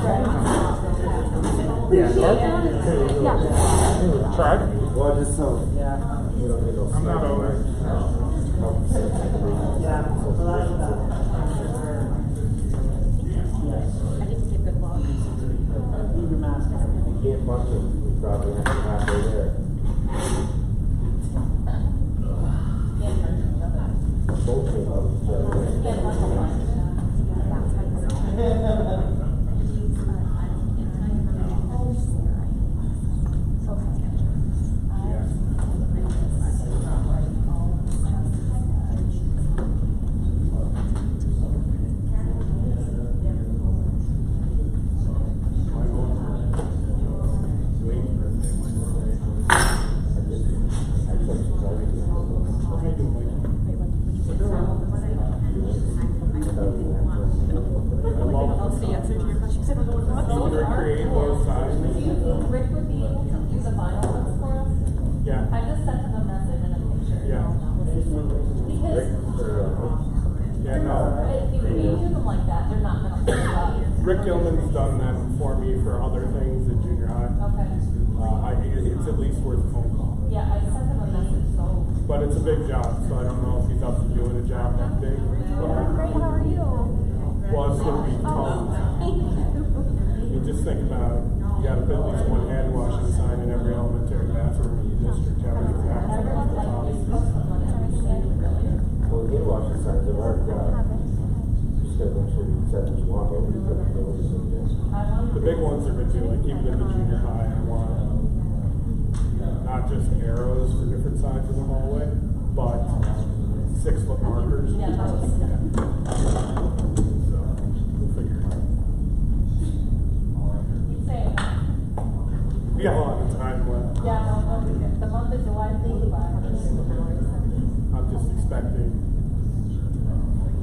Yeah. Tried? Well, just so. Yeah. I'm not over. Yeah. I need to keep good log. Leave your mask on. You can't punch him. You probably have to halfway there. Both of them. Rick Gilman's done that for me for other things at junior high. Okay. It's at least worth a phone call. Yeah, I sent him a message, so. But it's a big job, so I don't know if he's up to doing a job that big. Great, how are you? Well, it's going to be tons. You just think about it. You got to put at least one hand washing sign in every elementary bathroom in the district. Have an exact size at the top. Well, hand washing signs are our job. Just gotta make sure you set what you want over. The big ones are good too, like even in the junior high, I want not just arrows for different sides of the hallway, but 6-foot markers. Yeah, that was, So, we'll figure it out. you'd say, We got a lot of time left. yeah, no, the month of July flew by. I'm just expecting,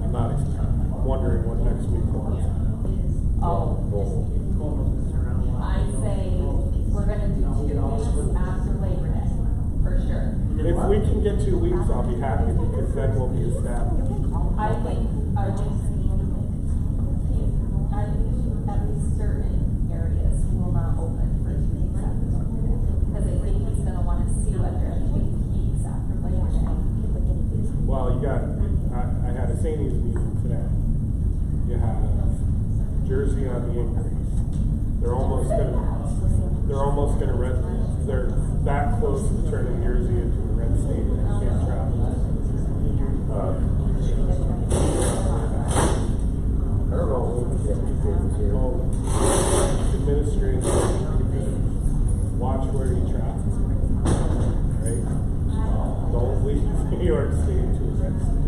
I'm not expecting, I'm wondering what next week holds. Oh, I say we're gonna do 2 weeks after Labor Day, for sure. If we can get 2 weeks, I'll be happy because then we'll be established. I think at least certain areas will not open for 2 weeks after Labor Day. Because I think he's gonna wanna see what they're 2 weeks after Labor Day. Well, you got, I had a Sainties meeting today. You have Jersey on the increase. They're almost gonna rent, they're that close to turning Jersey into a red state and they can't travel. I don't know who can get these things here. Administrators, watch where you travel. Right? Don't leave New York State to a red state.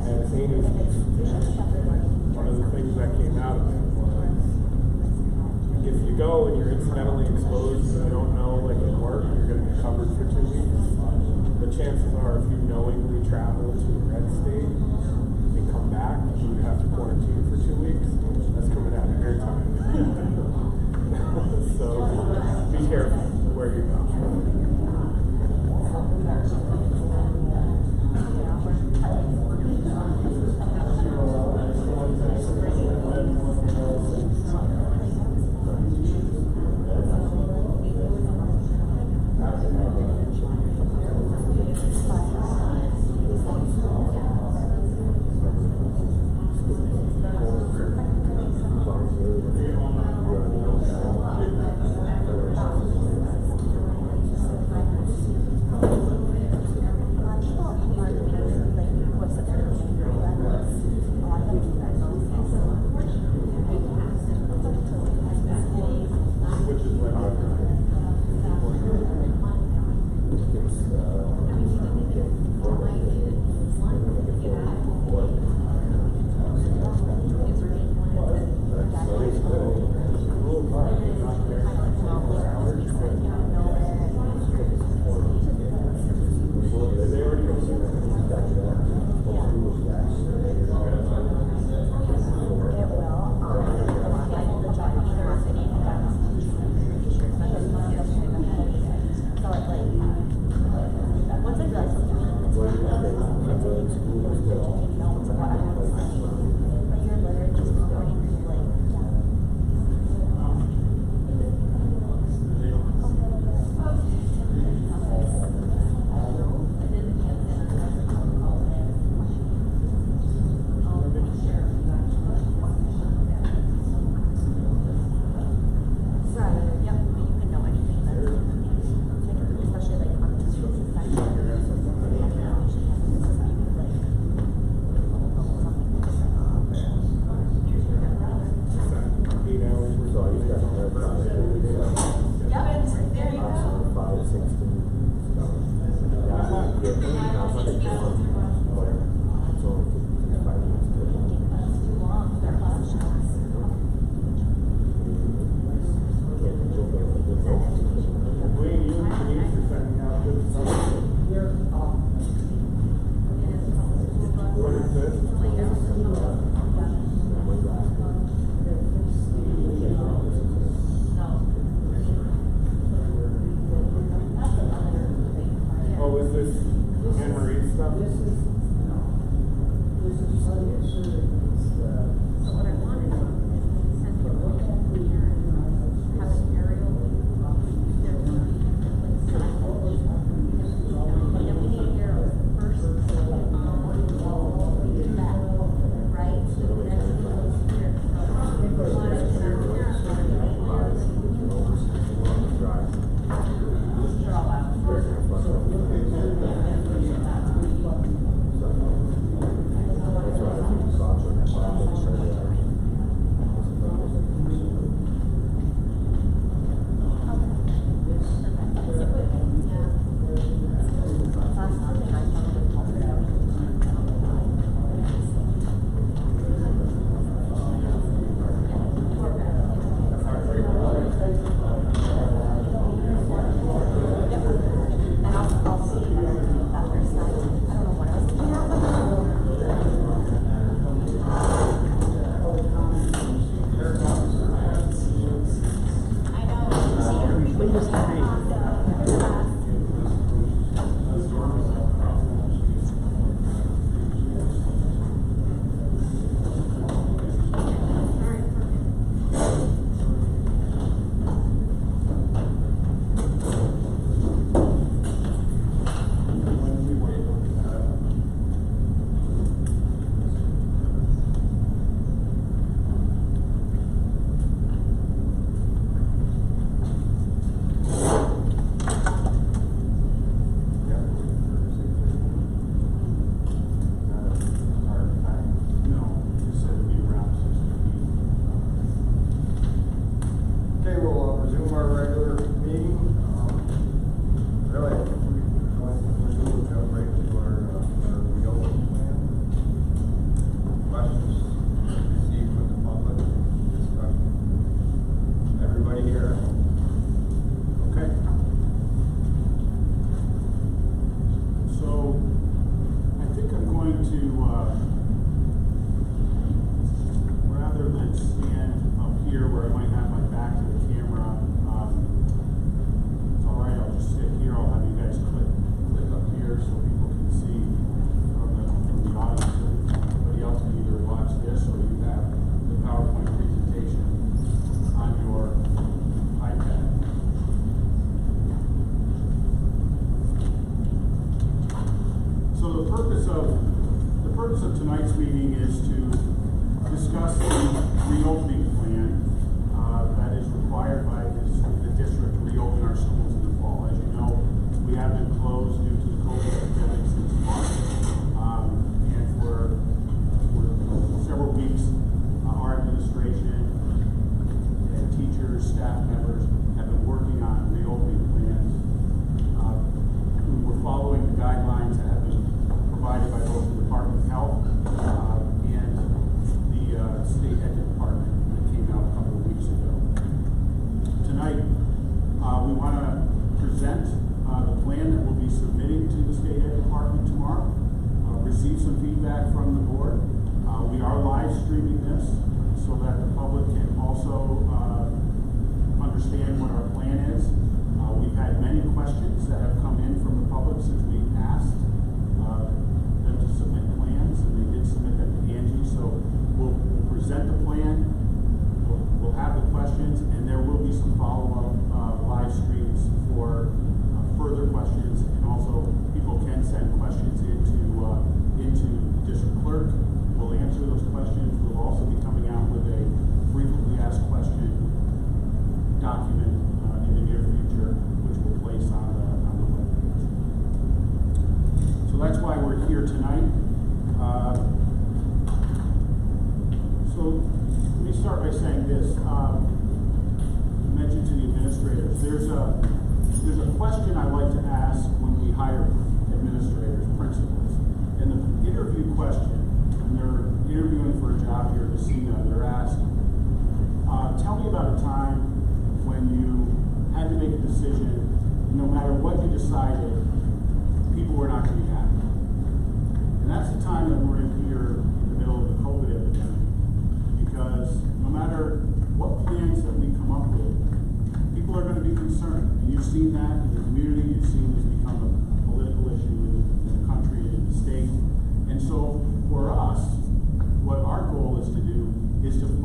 And Sainties, one of the things that came out of it was if you go and you're incidentally exposed and you don't know, like at work, you're going to get covered for 2 weeks. The chances are if you knowingly travel to a red state and come back, you have to quarantine for 2 weeks. That's coming out of your time. So be careful where you go. So what I wanted to do is send you a link to the parent, have an aerial, there's going to be like samples, and we need arrows. The first we do that, right? So the next one goes here. So we wanted to send the parent, draw out.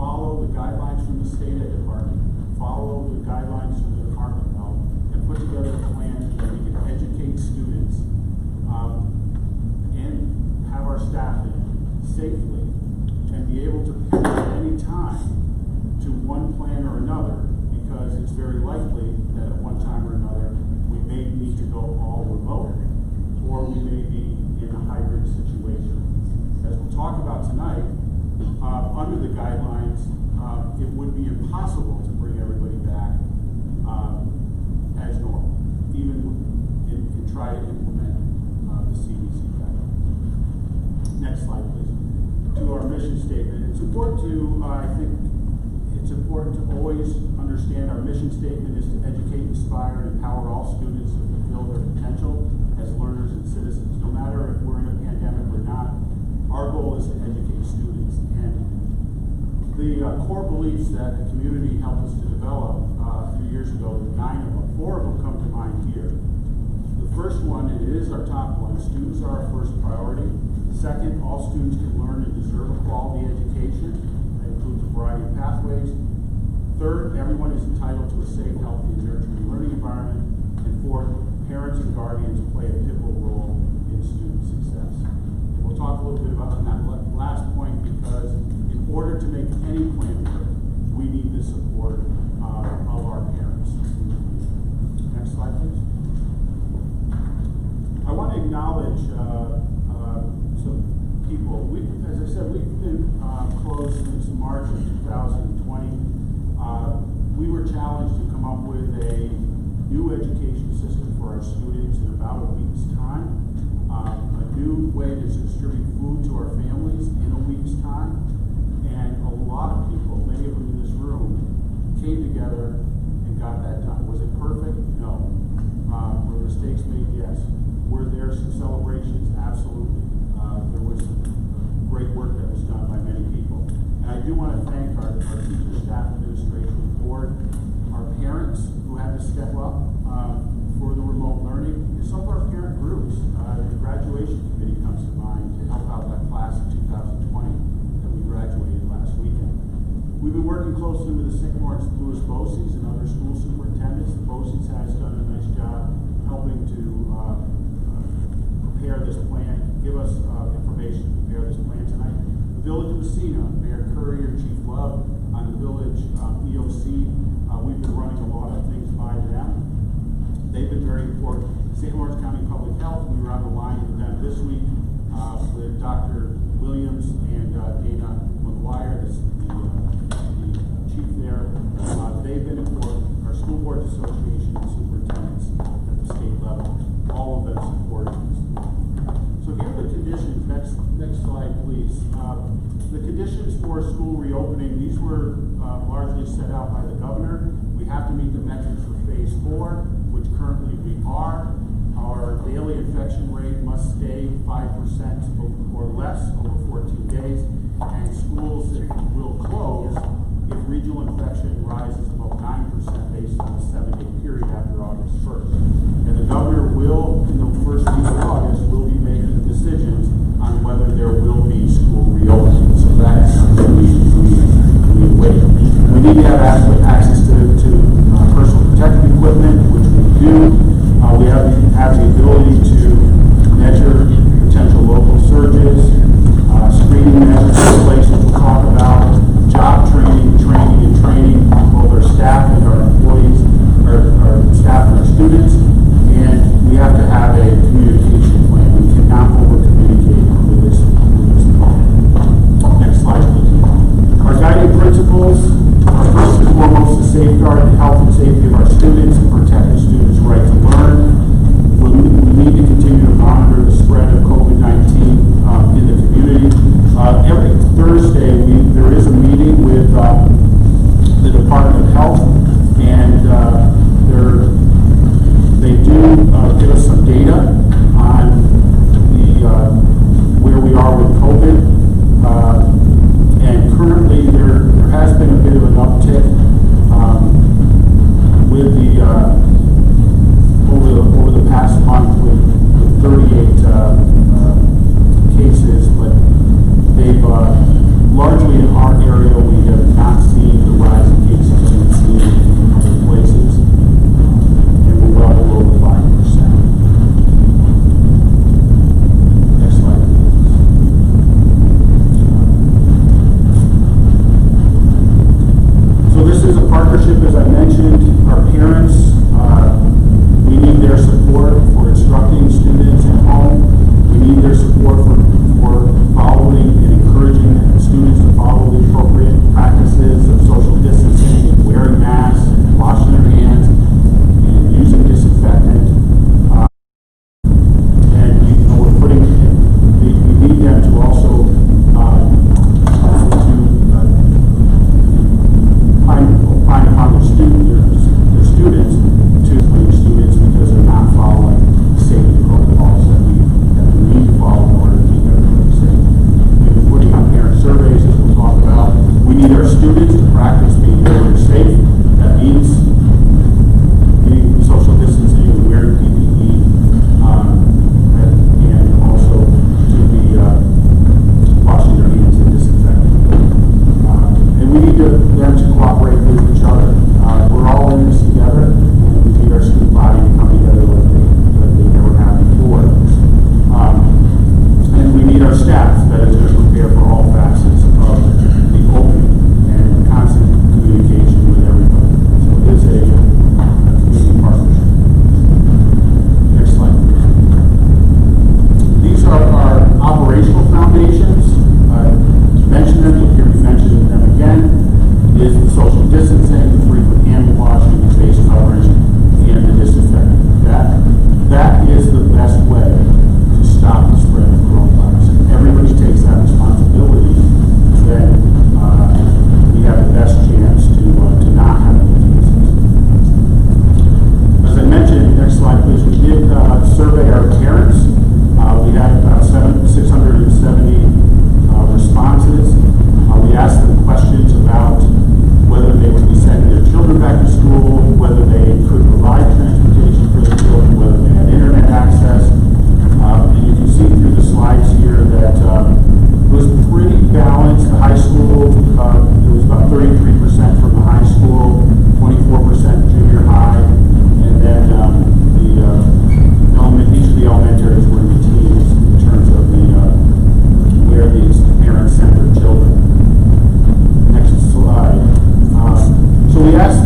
follow the guidelines from the state ed department, follow the guidelines from the Department of Health, and put together a plan that we can educate students and have our staff in safely and be able to pivot at any time to one plan or another, because it's very likely that at one time or another we may need to go all remote, or we may be in a hybrid situation. As we'll talk about tonight, under the guidelines, it would be impossible to bring everybody back as normal, even and try to implement the CDC guidelines. Next slide, please. To our mission statement. It's important to, I think, it's important to always understand our mission statement is to educate, inspire, and empower all students to fulfill their potential as learners and citizens. No matter if we're in a pandemic or not, our goal is to educate students. And the core beliefs that the community helped us to develop a few years ago, 9 of them, 4 of them come to mind here. The first one, and it is our top one, students are our first priority. Second, all students can learn and deserve a quality education. That includes a variety of pathways. Third, everyone is entitled to a safe, healthy, and nurturing learning environment. And fourth, parents and guardians play a pivotal role in student success. And we'll talk a little bit about that last point, because in order to make any plan work, we need the support of our parents. Next slide, please. I want to acknowledge some people. As I said, we've been closed since March of 2020. We were challenged to come up with a new education system for our students in about a week's time, a new way to distribute food to our families in a week's time, and a lot of people, many of them in this room, came together and got that done. Was it perfect? No. Were mistakes made? Yes. Were there some celebrations? Absolutely. There was some great work that was done by many people. And I do want to thank our teacher, staff, administration, board, our parents who had to step up for the remote learning, and some of our parent groups. The graduation committee comes to mind to help out that class of 2020 that we graduated last weekend. We've been working closely with the St. Lawrence Louis BOCES and other school superintendents. The BOCES has done a nice job helping to prepare this plan, give us information to prepare this plan tonight. The Village of Messina, Mayor Currier, Chief Love, on the Village EOC, we've been running a lot of things by them. They've been very important. St. Lawrence County Public Health, we were on the line with them this week with Dr. Williams and Dana McGuire, the chief there. They've been important. Our school boards association and superintendents at the state level, all of them supporting this. So here are the conditions. Next slide, please. The conditions for school reopening, these were largely set out by the governor. We have to meet the metrics for phase 4, which currently we are. Our daily infection rate must stay 5% or less over 14 days, and schools will close if regional infection rises above 9% based on a 7-day period after August 1st. And the governor will, in the first week of August, will be making decisions on whether there will be school reopening. So that's something we wait. We need to have access to personal protective equipment, which we do. We have the ability to measure potential local surges, screening measures in place, which we'll talk about, job training, both our staff and our employees, our staff and our students, and we have to have a communication plan. We cannot over-communicate with this plan. Next slide, please. Our guiding principles are first and foremost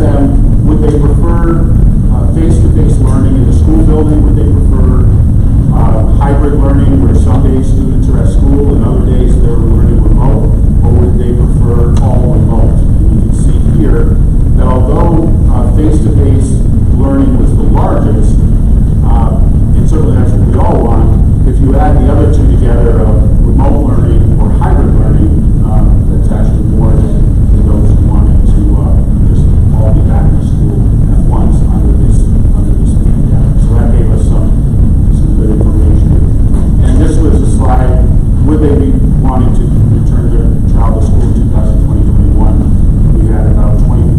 them, would they prefer face-to-face learning in the school building? Would they prefer hybrid learning where some days students are at school and other days they're learning remote? Or would they prefer all remote? And you can see here that although face-to-face learning was the largest, and certainly that's what we all want, if you add the other two together of remote learning or hybrid learning, that's actually more than those who wanted to just all be back in school at once under this pandemic. So that gave us some good information. And this was a slide, would they be wanting to return their child to school in 2020-21? We had about 24%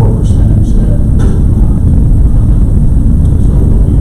who said. So we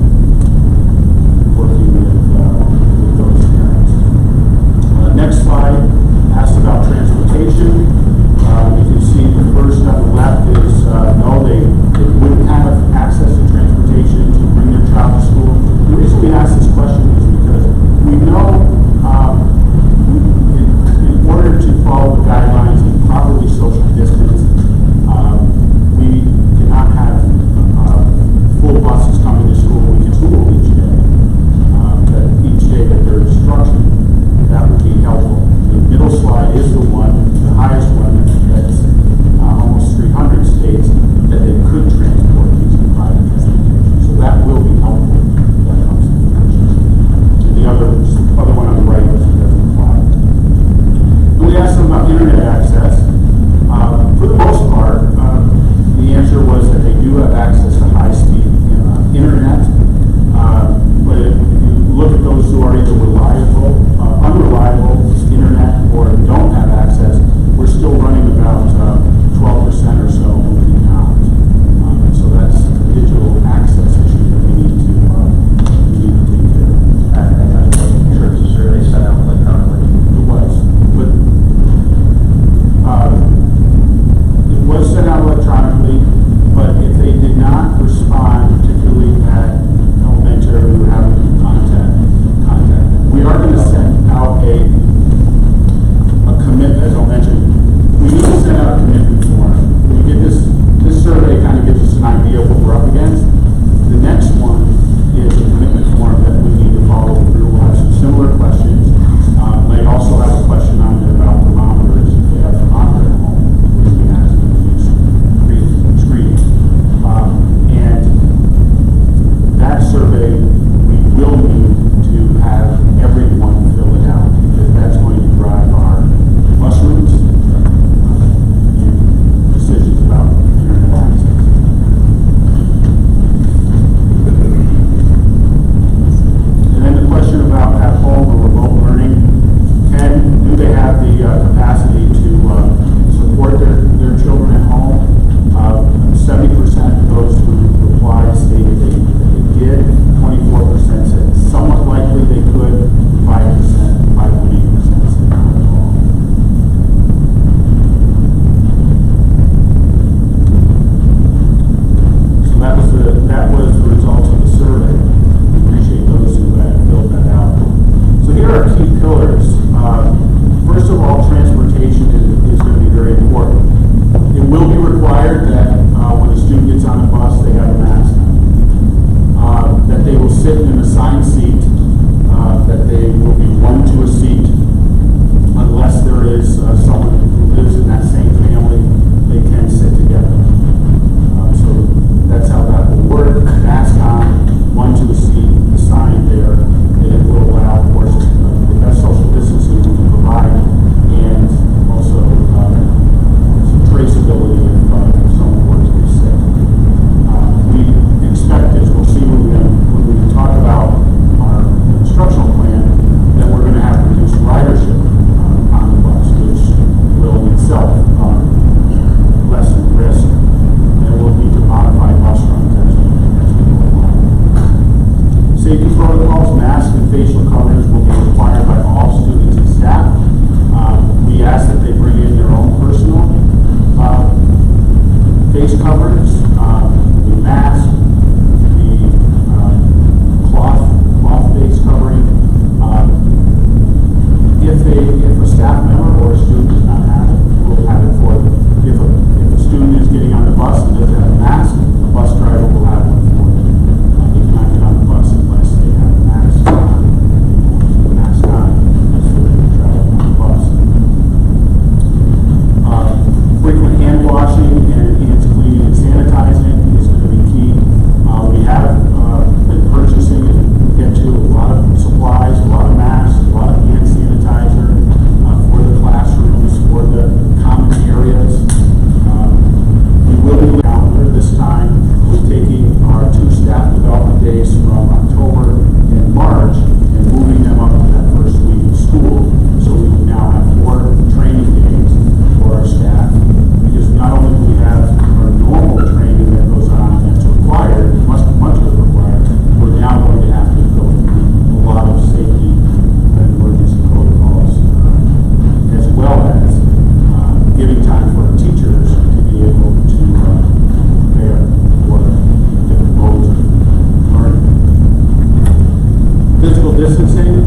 distancing,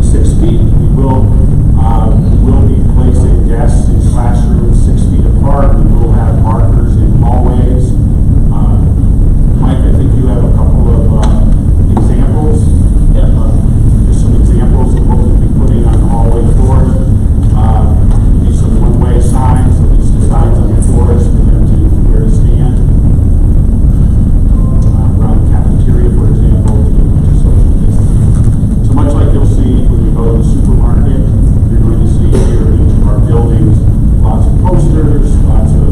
6 feet. We will be placing desks in classrooms 6 feet apart. We will have markers in hallways. Mike, I think you have a couple of examples. Just some examples of what we'll be putting on the hallway floors. These some one-way signs, at least the signs on the floors for them to where to stand. Around the cafeteria, for example, to social distance. So much like you'll see when you go to the supermarket, you're going to see here in each of our buildings lots of posters, lots of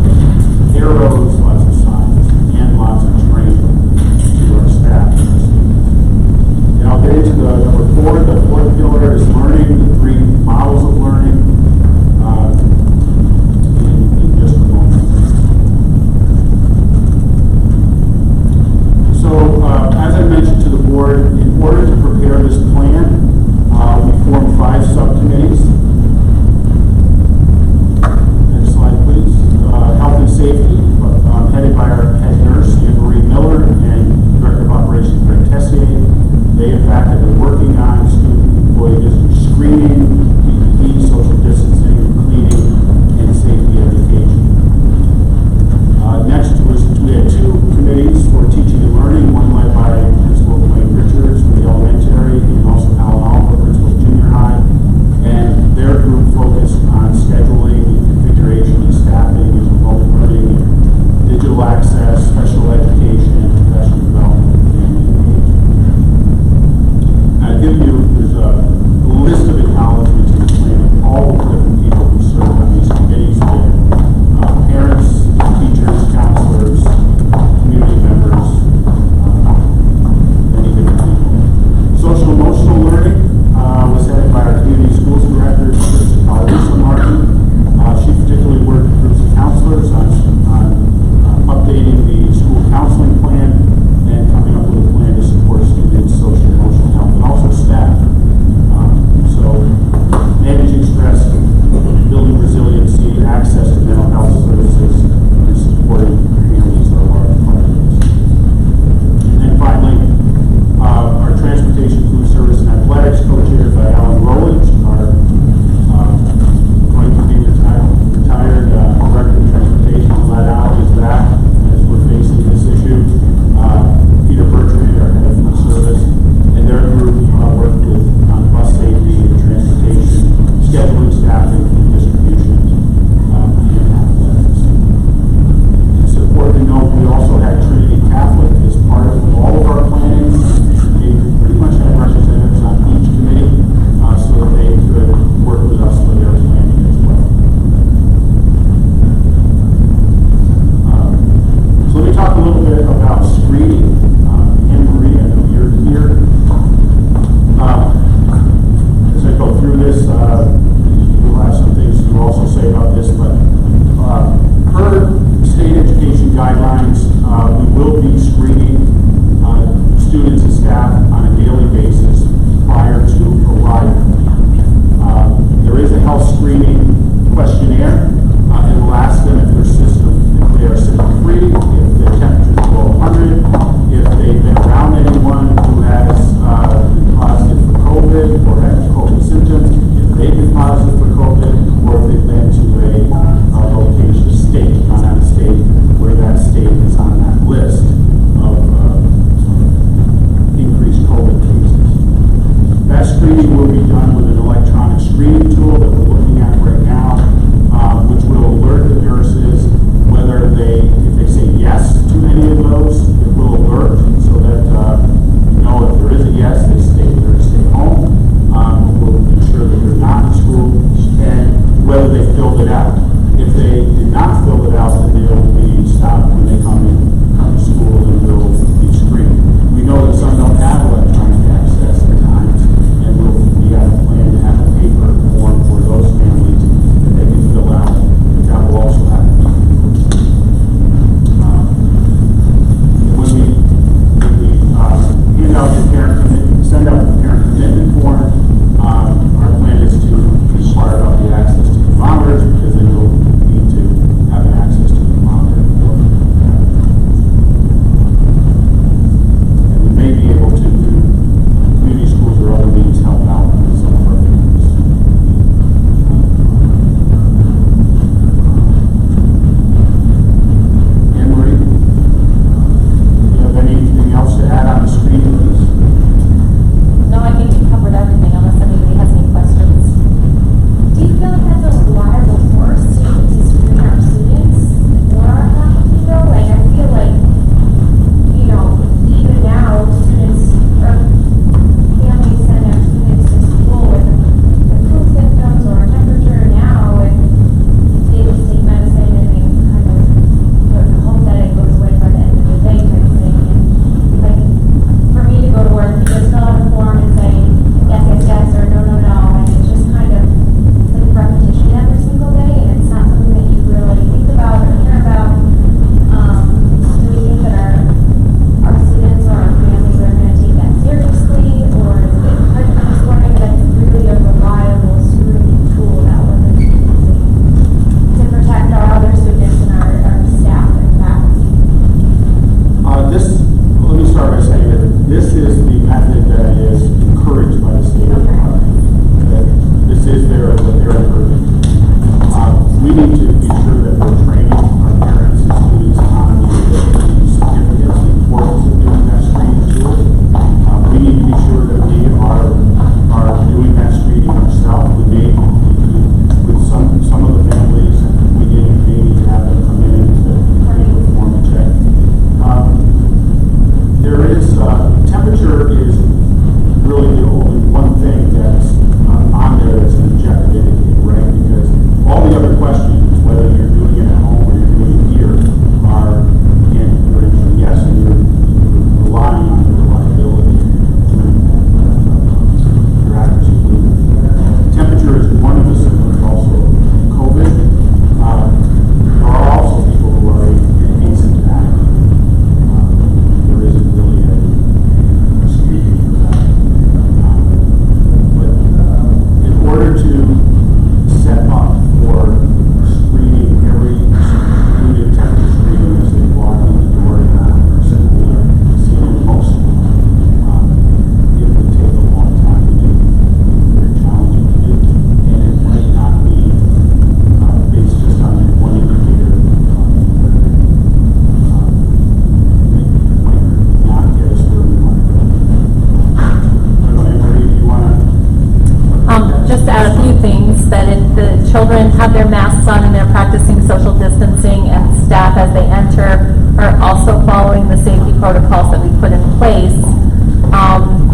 children have their masks on and they're practicing social distancing, and staff as they enter are also following the safety protocols that we put in place.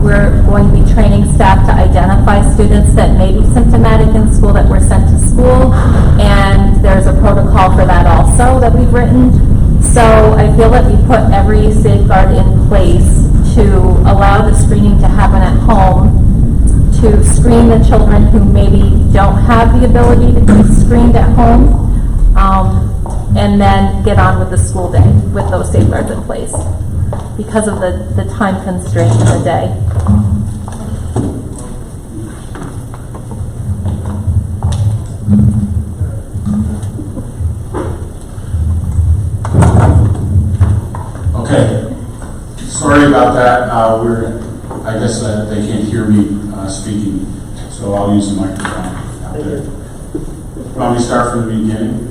We're going to be training staff to identify students that may be symptomatic in school that were sent to school, and there's a protocol for that also that we've written. So I feel that we put every safeguard in place to allow the screening to happen at home, to screen the children who maybe don't have the ability to be screened at home, and then get on with the school day with those safeguards in place because of the time constraint in the day. Okay, sorry about that. I guess they can't hear me speaking, so I'll use the microphone out there. Want me to start from the beginning?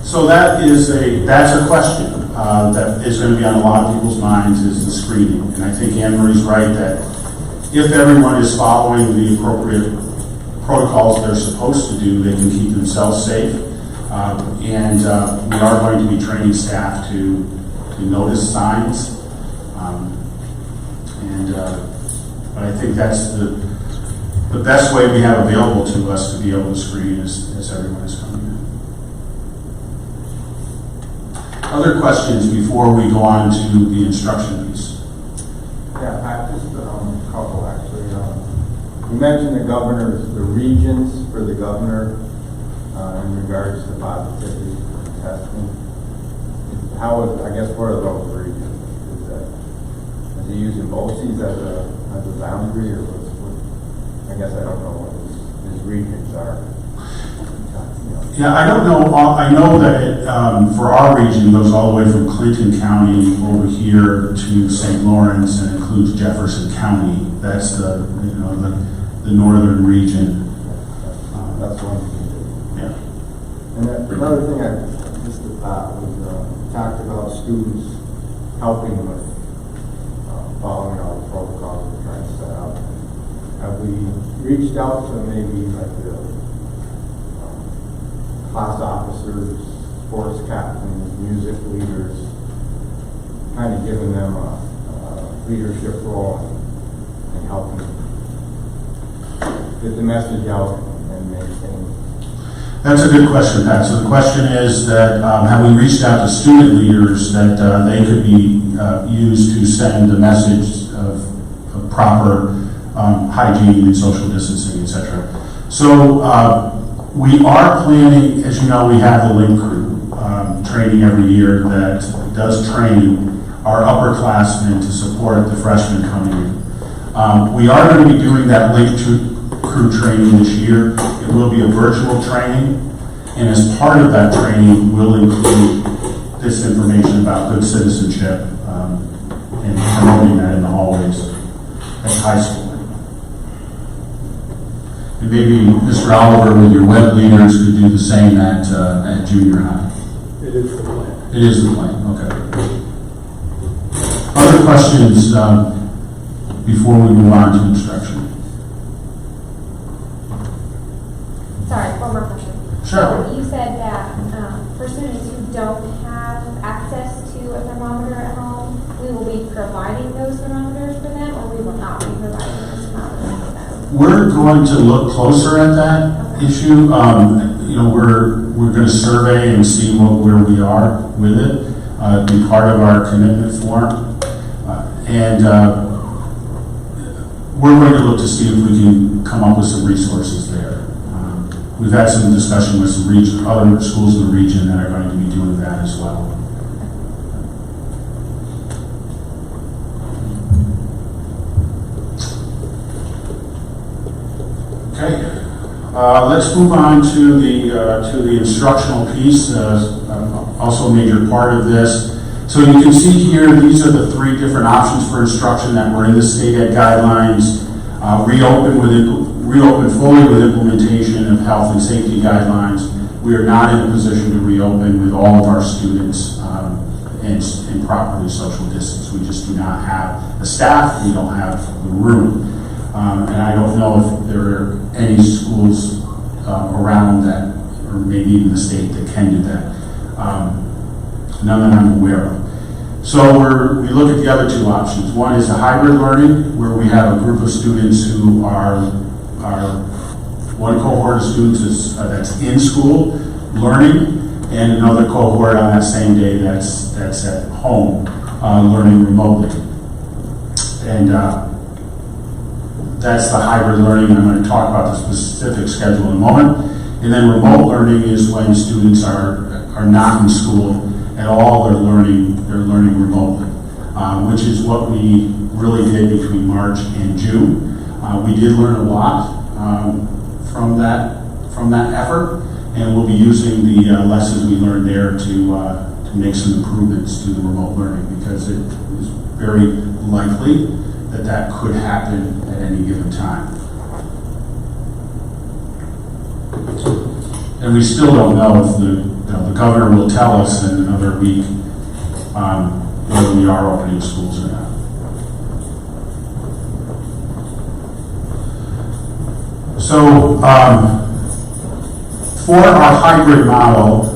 So that's a question that is going to be on a lot of people's minds, is the screening. And I think Anne Marie's right that if everyone is following the appropriate protocols they're supposed to do, they can keep themselves safe. And we are going to be training staff to notice signs. But I think that's the best way we have available to us to be able to screen as everyone is coming in. Other questions before we go on to the instruction piece? Yeah, just a couple actually. You mentioned the regions for the governor in regards to positivity testing. I guess what are those regions? Is he using BOCES as a boundary, or I guess I don't know what his regions are. Yeah, I don't know. I know that it, for our region, goes all the way from Clinton County over here to St. Lawrence and includes Jefferson County. That's the northern region. That's one thing. Yeah. And another thing I just was talked about students helping with following all the protocols we're trying to set out. Have we reached out to maybe like the class officers, sports captains, music leaders, kind of giving them a leadership role and helping get the message out and maintain? That's a good question, Pat. So the question is that have we reached out to student leaders that they could be used to send the message of proper hygiene and social distancing, etc. So we are planning, as you know, we have the LINK crew training every year that does train our upperclassmen to support the freshmen coming in. We are going to be doing that LINK crew training this year. It will be a virtual training, and as part of that training, we'll include this information about good citizenship and promoting that in the hallways at high school. And maybe Mr. Oliver, with your web leaders, could do the same at junior high. It is the plan. It is the plan, okay. Other questions before we move on to instruction? Sorry, one more question. Sure. So you said that for students who don't have access to a thermometer at home, we will be providing those thermometers for them, or we will not be providing those thermometers for them? We're going to look closer at that issue. We're going to survey and see where we are with it. Be part of our commitment form, and we're going to look to see if we can come up with some resources there. We've had some discussion with some other schools in the region that are going to be doing that as well. Okay, let's move on to the instructional piece. Also a major part of this. So you can see here, these are the three different options for instruction that were in the state ed guidelines. Reopen fully with implementation of health and safety guidelines. We are not in a position to reopen with all of our students and properly social distance. We just do not have the staff, we don't have the room. And I don't know if there are any schools around that, or maybe even the state, that can do that. None that I'm aware of. So we look at the other two options. One is a hybrid learning, where we have a group of students who are one cohort of students that's in school learning, and another cohort on that same day that's at home learning remotely. And that's the hybrid learning. I'm going to talk about the specific schedule in a moment. And then remote learning is when students are not in school at all. They're learning remotely, which is what we really did between March and June. We did learn a lot from that effort, and we'll be using the lessons we learned there to make some improvements to the remote learning, because it is very likely that could happen at any given time. And we still don't know if the governor will tell us in another week whether we are opening schools or not. So for our hybrid model,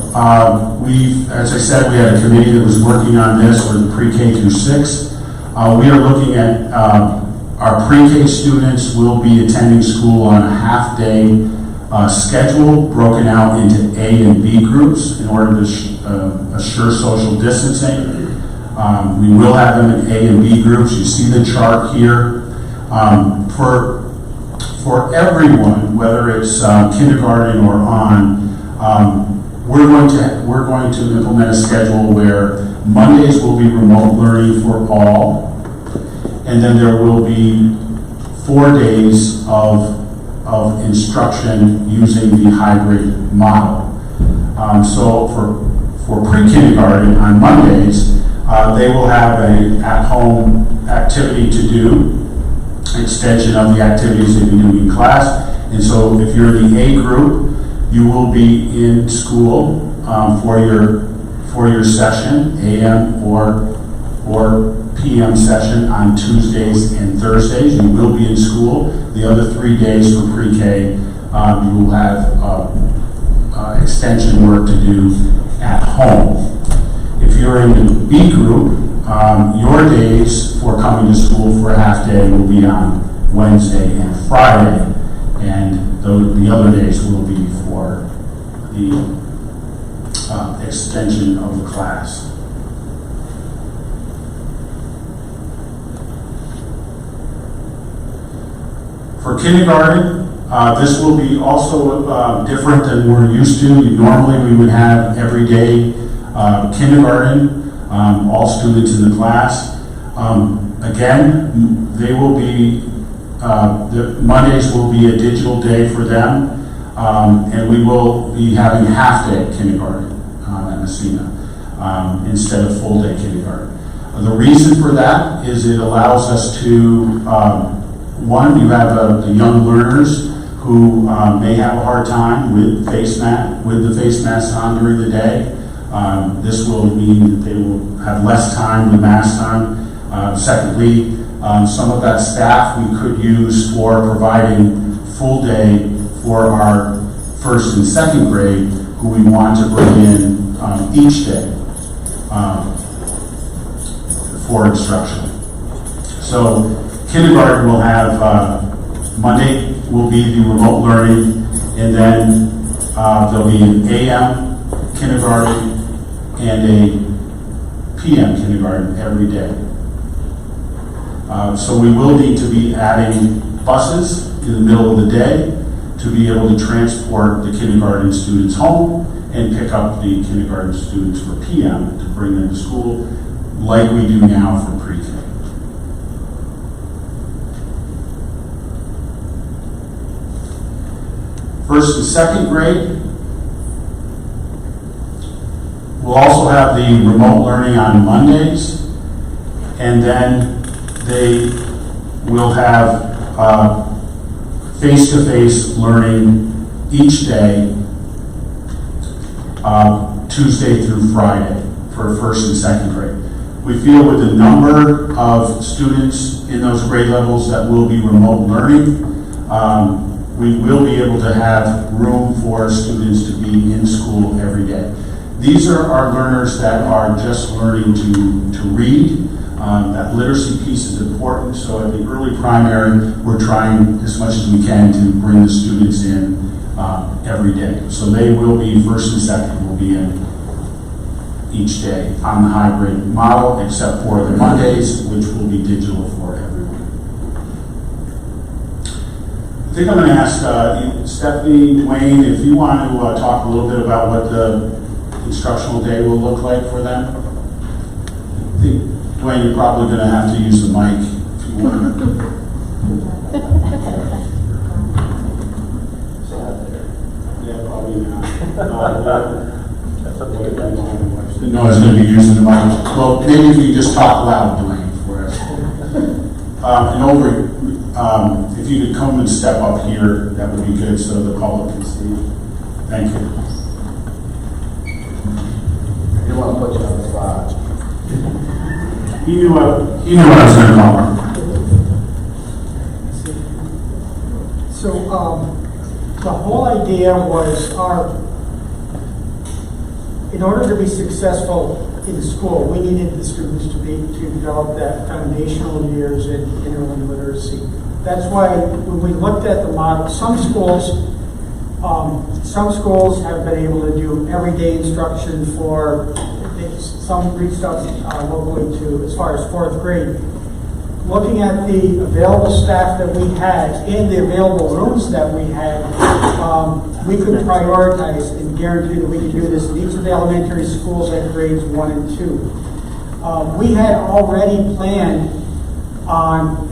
as I said, we had a committee that was working on this for the pre-K through 6. We are looking at our pre-K students will be attending school on a half-day schedule broken out into A and B groups in order to assure social distancing. We will have them in A and B groups. You see the chart here. For everyone, whether it's kindergarten or on, we're going to implement a schedule where Mondays will be remote learning for all, and then there will be 4 days of instruction using the hybrid model. So for pre-kindergarten on Mondays, they will have an at-home activity to do, extension of the activities they've been doing in class. And so if you're the A group, you will be in school for your session, AM or PM session on Tuesdays and Thursdays. You will be in school. The other 3 days for pre-K, you will have extension work to do at home. If you're in the B group, your days for coming to school for a half day will be on Wednesday and Friday, and the other days will be for the extension of the class. For kindergarten, this will be also different than we're used to. Normally we would have every day kindergarten, all students in the class. Again, they will be, the Mondays will be a digital day for them, and we will be having half-day kindergarten at Messina instead of full-day kindergarten. The reason for that is it allows us to, one, you have the young learners who may have a hard time with the face mask on during the day. This will mean that they will have less time with masks on. Secondly, some of that staff we could use for providing full day for our first and second grade, who we want to bring in each day for instruction. So kindergarten will have, Monday will be the remote learning, and then there'll be an AM kindergarten and a PM kindergarten every day. So we will need to be adding buses in the middle of the day to be able to transport the kindergarten students home and pick up the kindergarten students for PM to bring them to school, like we do now for pre-K. First and second grade, we'll also have the remote learning on Mondays, and then they will have face-to-face learning each day, Tuesday through Friday for first and second grade. We feel with the number of students in those grade levels that will be remote learning, we will be able to have room for students to be in school every day. These are our learners that are just learning to read. That literacy piece is important, so at the early primary, we're trying as much as we can to bring the students in every day. So they will be, first and second will be in each day on the hybrid model, except for the Mondays, which will be digital for everyone. I think I'm going to ask Stephanie, Dwayne, if you want to talk a little bit about what the instructional day will look like for them. I think, Dwayne, you're probably going to have to use the mic if you want. Yeah, probably not. No, it's going to be using the mic. Well, maybe if you just talk loud, Dwayne, for us. And over, if you could come and step up here, that would be good so the public can see. Thank you. I didn't want to put you on the spot. He knew what I was going to call him. So the whole idea was in order to be successful in school, we needed the students to develop that foundational years in early literacy. That's why when we looked at the model, some schools have been able to do everyday instruction for. Some reached out locally to as far as 4th grade. Looking at the available staff that we had and the available rooms that we had, we could prioritize and guarantee that we could do this in each of the elementary schools at grades 1 and 2. We had already planned on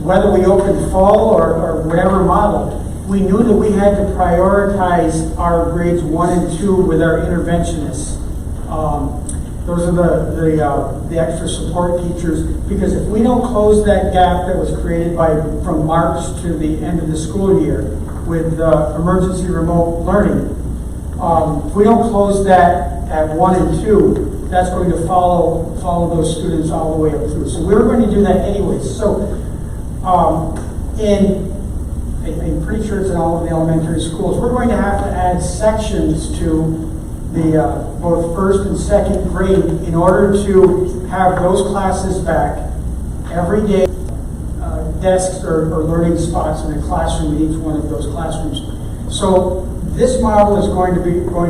whether we opened fall or whatever model. We knew that we had to prioritize our grades 1 and 2 with our interventionists. Those are the extra support teachers, because if we don't close that gap that was created from March to the end of the school year with emergency remote learning, if we don't close that at 1 and 2, that's going to follow those students all the way up through. So we're going to do that anyways. So, I'm pretty sure it's in all of the elementary schools, we're going to have to add sections to the both first and second grade in order to have those classes back every day, desks or learning spots in the classroom in each one of those classrooms. So this model is going to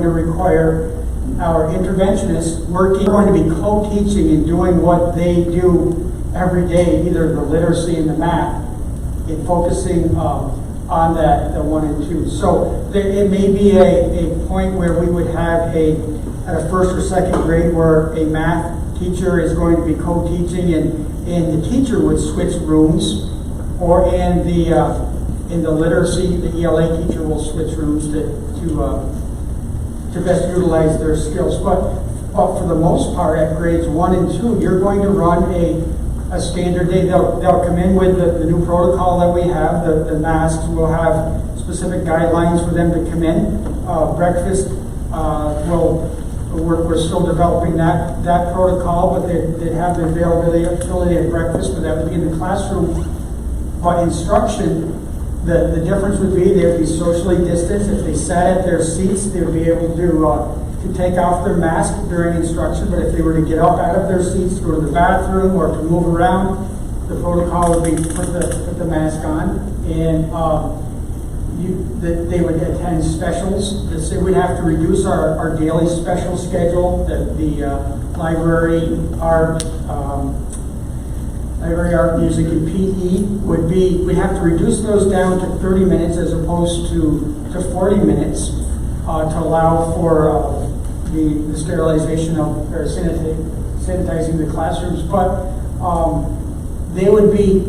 require our interventionists going to be co-teaching and doing what they do every day, either the literacy and the math, and focusing on the 1 and 2. So it may be a point where we would have at a first or second grade where a math teacher is going to be co-teaching and the teacher would switch rooms, or in the literacy, the ELA teacher will switch rooms to best utilize their skills. But for the most part, at grades 1 and 2, you're going to run a standard day. They'll come in with the new protocol that we have. The masks will have specific guidelines for them to come in. Breakfast we're still developing that protocol, but they have the availability of breakfast, but that would be in the classroom. But instruction, the difference would be they would be socially distanced. If they sat at their seats, they would be able to take off their mask during instruction, but if they were to get up out of their seats, to go to the bathroom, or to move around, the protocol would be put the mask on, and they would attend specials. We'd have to reduce our daily special schedule, the library art, music, and PE we'd have to reduce those down to 30 minutes as opposed to 40 minutes to allow for the sterilization or sanitizing the classrooms. But they would be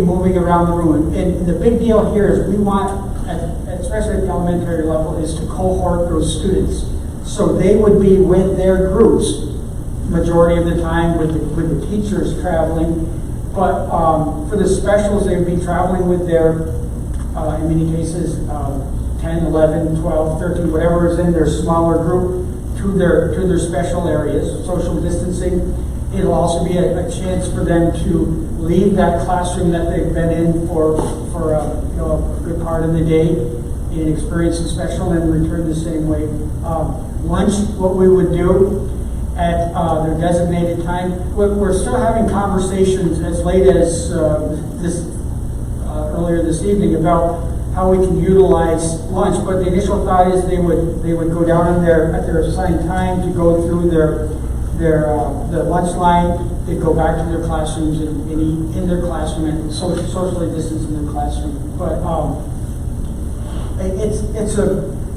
moving around the room. And the big deal here is we want, especially at the elementary level, is to cohort those students. So they would be with their groups majority of the time with the teachers traveling. But for the specials, they would be traveling with their, in many cases, 10, 11, 12, 13, whatever is in their smaller group, to to their special areas, social distancing. It'll also be a chance for them to leave that classroom that they've been in for a good part of the day and experience instructional and return the same way. Lunch, what we would do at their designated time, we're still having conversations as late as earlier this evening about how we can utilize lunch, but the initial thought is they would go down at their assigned time to go through the lunch line. They'd go back to their classrooms and eat in their classroom and socially distance in their classroom. But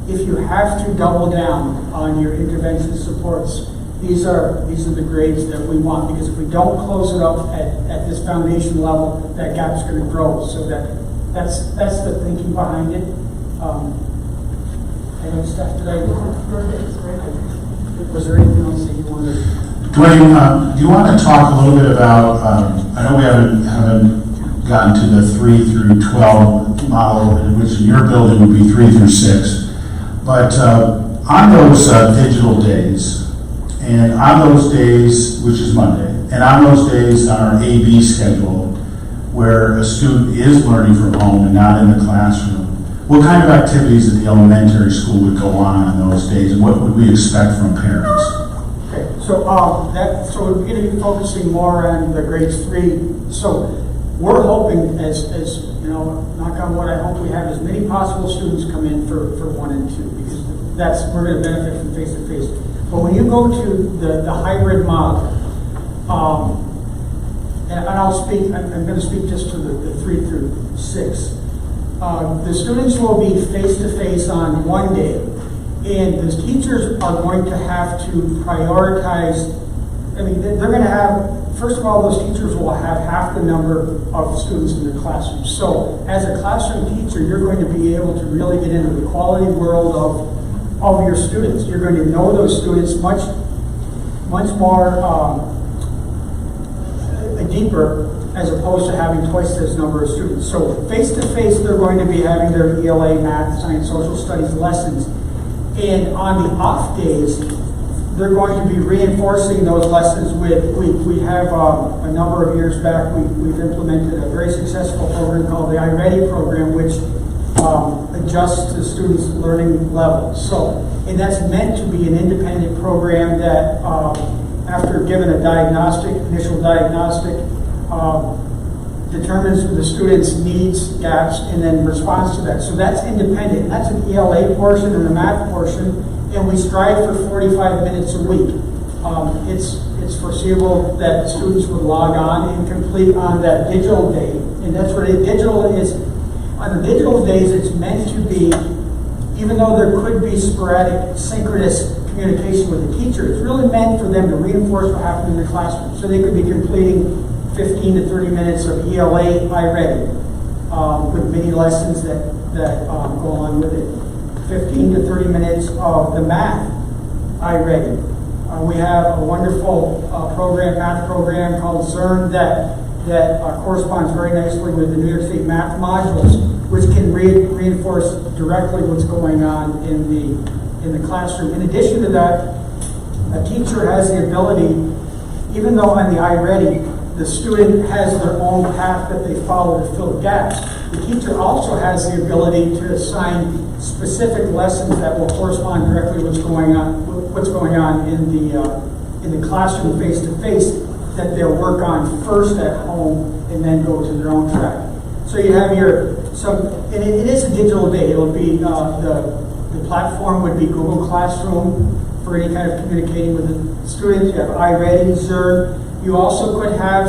if you have to double down on your intervention supports, these are the grades that we want, because if we don't close it up at this foundation level, that gap's going to grow. So that's the thinking behind it. I know Steph, was there anything else that you wanted? Dwayne, do you want to talk a little bit about, I know we haven't gotten to the 3 through 12 model, which in your building would be 3 through 6, but on those digital days, and on those days, which is Monday, and on those days on our AB schedule, where a student is learning from home and not in the classroom, what kind of activities at the elementary school would go on those days, and what would we expect from parents? Okay, so we're going to be focusing more on the grades 3. So we're hoping, as you know, knock on wood, I hope we have as many possible students come in for 1 and 2, because we're going to benefit from face-to-face. But when you go to the hybrid model, and I'm going to speak just to the 3 through 6. The students will be face-to-face on one day, and the teachers are going to have to prioritize. I mean, they're going to have, first of all, those teachers will have half the number of students in their classroom. So as a classroom teacher, you're going to be able to really get into the quality world of your students. You're going to know those students much more deeper, as opposed to having twice this number of students. So face-to-face, they're going to be having their ELA, math, science, social studies lessons. And on the off days, they're going to be reinforcing those lessons with, we have a number of years back, we've implemented a very successful program called the iReady program, which adjusts to students' learning levels. So, and that's meant to be an independent program that, after given a initial diagnostic, determines the student's needs, gaps, and then responds to that. So that's independent. That's an ELA portion and a math portion, and we strive for 45 minutes a week. It's foreseeable that students would log on and complete on that digital day, and that's what digital is. On the digital days, it's meant to be, even though there could be sporadic, synchronous communication with the teacher, it's really meant for them to reinforce what happened in the classroom. So they could be completing 15 to 30 minutes of ELA iReady with mini lessons that go along with it. 15 to 30 minutes of the math iReady. We have a wonderful math program called CERN that corresponds very nicely with the New York State math modules, which can reinforce directly what's going on in the classroom. In addition to that, a teacher has the ability, even though on the iReady, the student has their own path that they follow to fill gaps, the teacher also has the ability to assign specific lessons that will correspond directly with what's going on in the classroom face-to-face that they'll work on first at home and then go to their own track. So you have and it is a digital day. It'll be, the platform would be Google Classroom for any kind of communicating with the students. You have iReady, Zerd. You also could have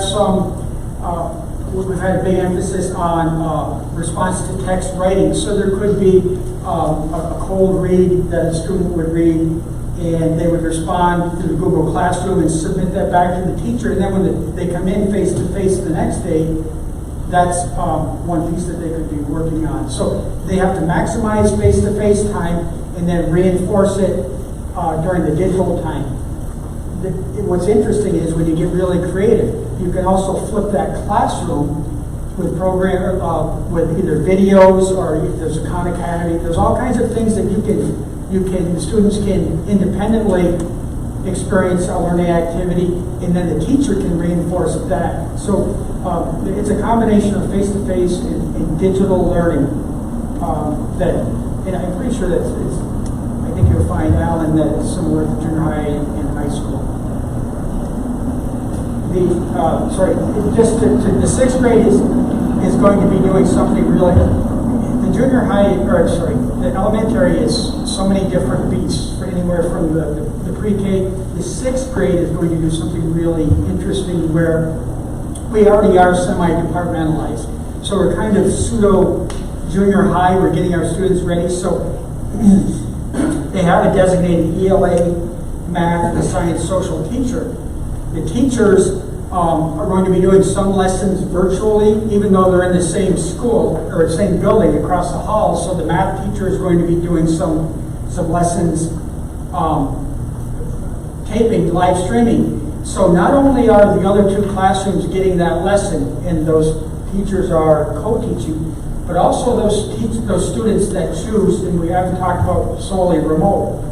we've had a big emphasis on response to text writing. So there could be a cold read that a student would read, and they would respond to the Google Classroom and submit that back to the teacher. And then when they come in face-to-face the next day, that's one piece that they could be working on. So they have to maximize face-to-face time and then reinforce it during the digital time. What's interesting is when you get really creative, you can also flip that classroom with with either videos, or if there's a Khan Academy. There's all kinds of things that you can the students can independently experience a learning activity, and then the teacher can reinforce that. So it's a combination of face-to-face and digital learning and I'm pretty sure I think you'll find, Alan, that it's similar to junior high and high school. The sixth grade is going to be doing something really. The junior high, the elementary is so many different beats, for anywhere from the pre-K. The sixth grade is going to do something really interesting where we already are semi-departmentalized. So we're kind of pseudo junior high. We're getting our students ready. So they have a designated ELA, math, and science social teacher. The teachers are going to be doing some lessons virtually, even though they're in the same school or same building across the hall. So the math teacher is going to be doing some lessons, taping, live streaming. So not only are the other two classrooms getting that lesson, and those teachers are co-teaching, but also those students that choose, and we haven't talked about solely remote,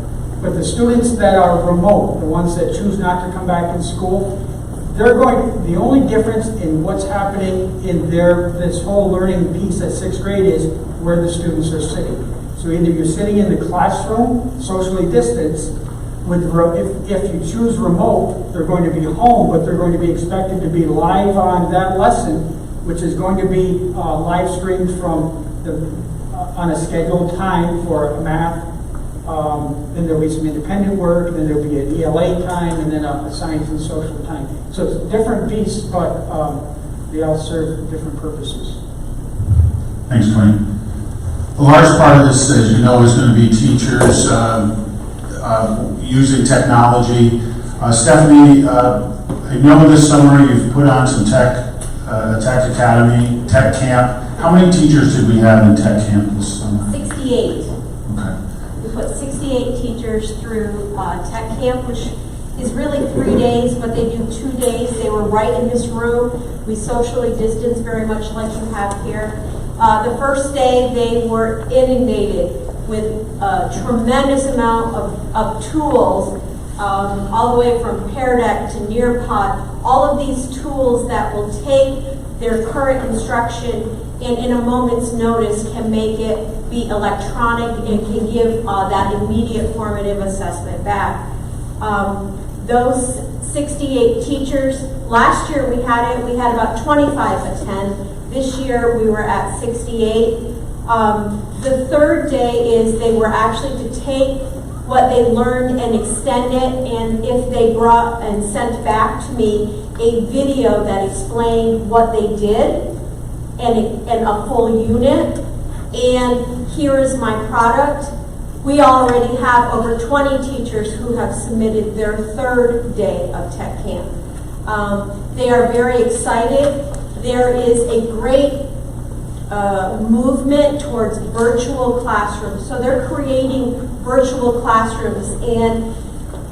but the students that are remote, the ones that choose not to come back in school, the only difference in what's happening in this whole learning piece at sixth grade is where the students are sitting. So either you're sitting in the classroom, socially distanced, if you choose remote, they're going to be home, but they're going to be expected to be live on that lesson, which is going to be live streamed from on a scheduled time for math. Then there'll be some independent work, then there'll be an ELA time, and then a science and social time. So it's different beasts, but they all serve different purposes. Thanks, Dwayne. A large part of this, as you know, is going to be teachers using technology. Stephanie, I know this summer you've put on some Tech Academy, Tech Camp. How many teachers did we have in Tech Camp this summer? 68. Okay. We put 68 teachers through Tech Camp, which is really 3 days, but they do 2 days. They were right in this room. We socially distanced very much like you have here. The first day, they were inundated with a tremendous amount of tools, all the way from Pear Deck to Nearpod, all of these tools that will take their current instruction and in a moment's notice can make it be electronic and can give that immediate formative assessment back. Those 68 teachers, last year we had about 25 attend. This year we were at 68. The third day is they were actually to take what they learned and extend it, and if they brought and sent back to me a video that explained what they did and a full unit, and here is my product. We already have over 20 teachers who have submitted their third day of Tech Camp. They are very excited. There is a great movement towards virtual classrooms. So they're creating virtual classrooms, and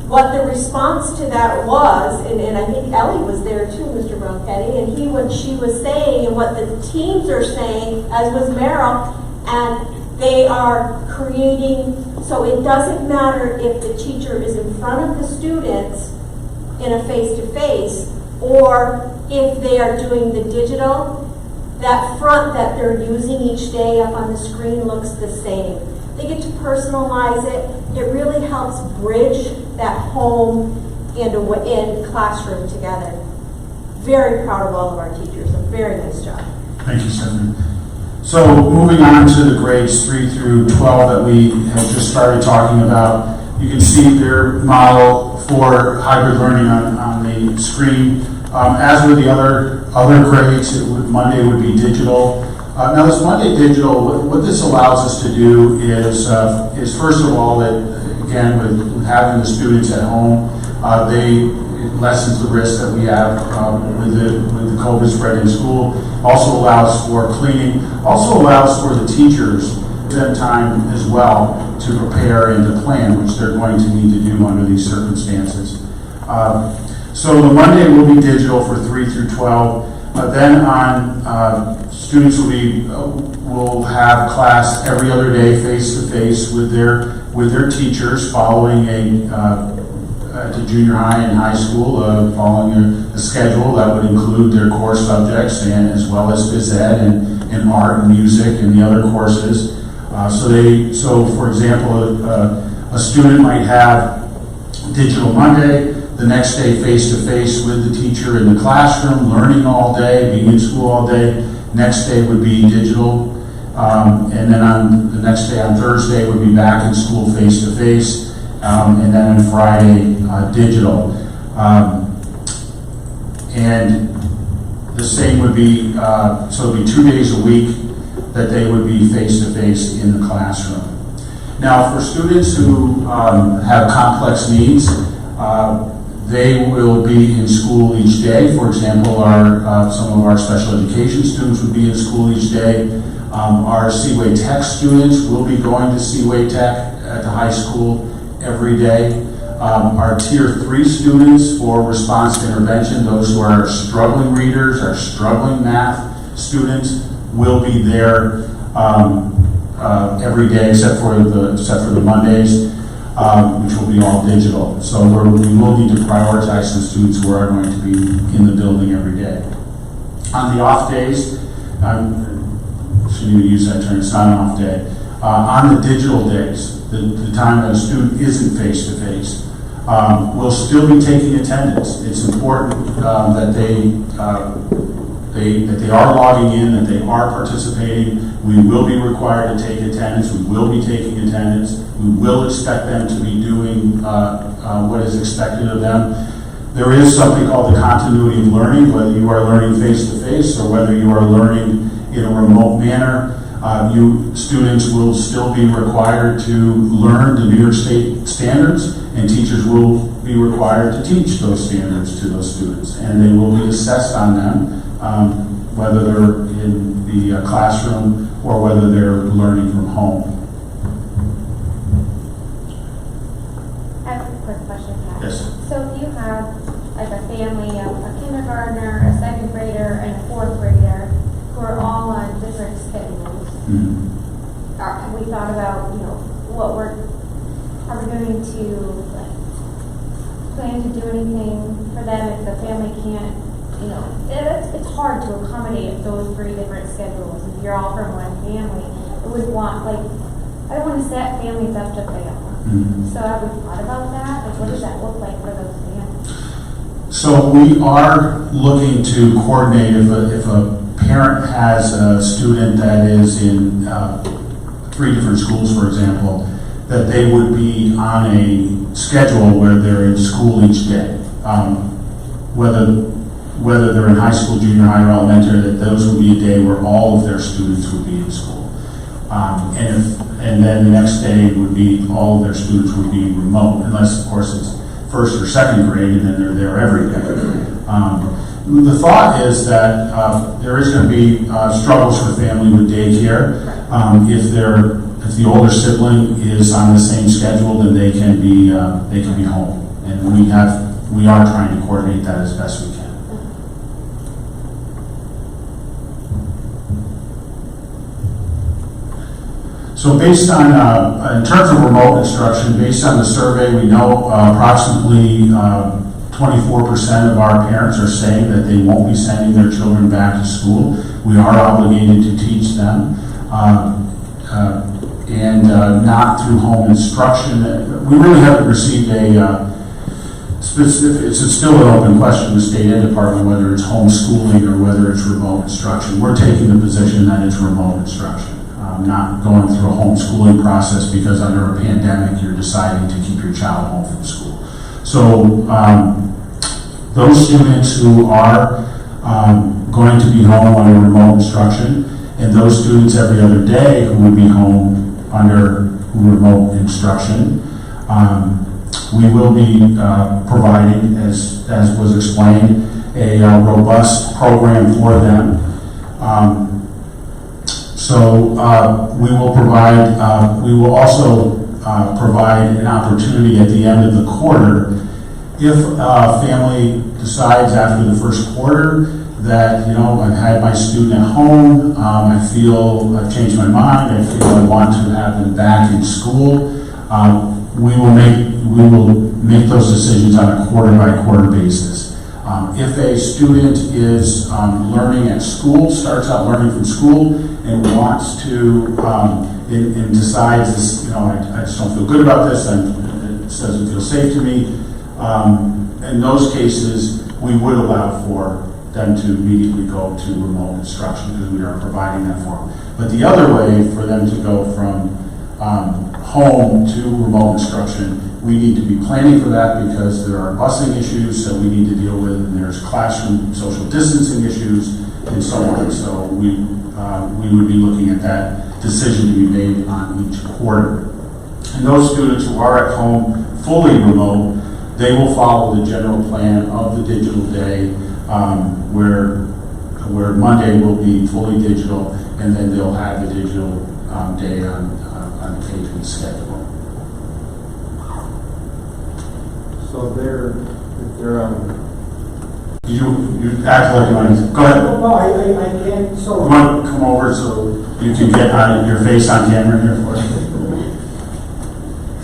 what the response to that was, and I think Ellie was there too, Mr. Bronchetti, and what she was saying and what the teams are saying, as was Meryl, and they are creating, so it doesn't matter if the teacher is in front of the students in a face-to-face, or if they are doing the digital, that front that they're using each day up on the screen looks the same. They get to personalize it. It really helps bridge that home and classroom together. Very proud of all of our teachers. A very nice job. Thank you, Stephanie. So moving on to the grades 3 through 12 that we have just started talking about, you can see their model for hybrid learning on the screen. As with the other grades, Monday would be digital. Now this Monday digital, what this allows us to do is first of all, that again, with having the students at home, it lessens the risk that we have with the COVID spread in school. Also allows for cleaning. Also allows for the teachers that time as well to prepare and to plan, which they're going to need to do under these circumstances. So the Monday will be digital for 3 through 12. Then on students will have class every other day, face to face with their teachers, following to junior high and high school, following a schedule that would include their core subjects and as well as phys ed and art and music and the other courses. So for example, a student might have Digital Monday, the next day face-to-face with the teacher in the classroom, learning all day, being in school all day. Next day would be digital, and then on the next day, on Thursday, would be back in school face-to-face, and then on Friday, digital. And the same would be, so it would be 2 days a week that they would be face-to-face in the classroom. Now, for students who have complex needs, they will be in school each day. For example, some of our special education students would be in school each day. Our Seaway Tech students will be going to Seaway Tech at the high school every day. Our Tier 3 students for response to intervention, those who are struggling readers, our struggling math students, will be there every day except for the Mondays, which will be all digital. So we will need to prioritize some students who are going to be in the building every day. On the off days, shouldn't even use that term, it's not an off day. On the digital days, the time that a student isn't face-to-face, we'll still be taking attendance. It's important that they are logging in, that they are participating. We will be required to take attendance. We will be taking attendance. We will expect them to be doing what is expected of them. There is something called the continuity of learning, whether you are learning face-to-face or whether you are learning in a remote manner. Students will still be required to learn the New York State standards, and teachers will be required to teach those standards to those students, and they will be assessed on them, whether they're in the classroom or whether they're learning from home. I have a quick question, Pat. Yes. So if you have like a family of a kindergartner, a second grader, and a fourth grader who are all on different schedules, have we thought about, are we going to plan to do anything for them if the family can't, it's hard to accommodate those three different schedules. If you're all from one family, it would want, I don't want to set families up to fail. So have we thought about that? What does that look like for those families? So we are looking to coordinate if a parent has a student that is in 3 different schools, for example, that they would be on a schedule where they're in school each day. Whether they're in high school, junior high, or elementary, that those would be a day where all of their students would be in school. And then the next day would be all of their students would be remote, unless, of course, it's first or second grade, and then they're there every day. The thought is that there is going to be struggles for family with daycare. If the older sibling is on the same schedule, then they can be home, and we are trying to coordinate that as best we can. So based on, in terms of remote instruction, based on the survey, we know approximately 24% of our parents are saying that they won't be sending their children back to school. We are obligated to teach them, and not through home instruction. We really haven't received a specific, it's still an open question in the State Ed Department whether it's homeschooling or whether it's remote instruction. We're taking the position that it's remote instruction. Not going through a homeschooling process because under a pandemic you're deciding to keep your child home from school. So those students who are going to be home under remote instruction, and those students every other day who would be home under remote instruction, we will be providing, as was explained, a robust program for them. So we will also provide an opportunity at the end of the quarter. If a family decides after the first quarter that, I've had my student at home, I feel I've changed my mind, I feel I want to have them back in school, we will make those decisions on a quarter-by-quarter basis. If a student is learning at school, starts out learning from school, and wants to, and decides this, I just don't feel good about this, and it doesn't feel safe to me, in those cases, we would allow for them to immediately go to remote instruction because we are providing that for them. But the other way for them to go from home to remote instruction, we need to be planning for that because there are busing issues that we need to deal with, and there's classroom social distancing issues, and so on. So we would be looking at that decision to be made on each quarter. And those students who are at home fully remote, they will follow the general plan of the digital day, where Monday will be fully digital, and then they'll have the digital day on the K-2 schedule. So they're You act like you want to, go ahead. No, I can't, so. You want to come over so you can get your face on camera here for us?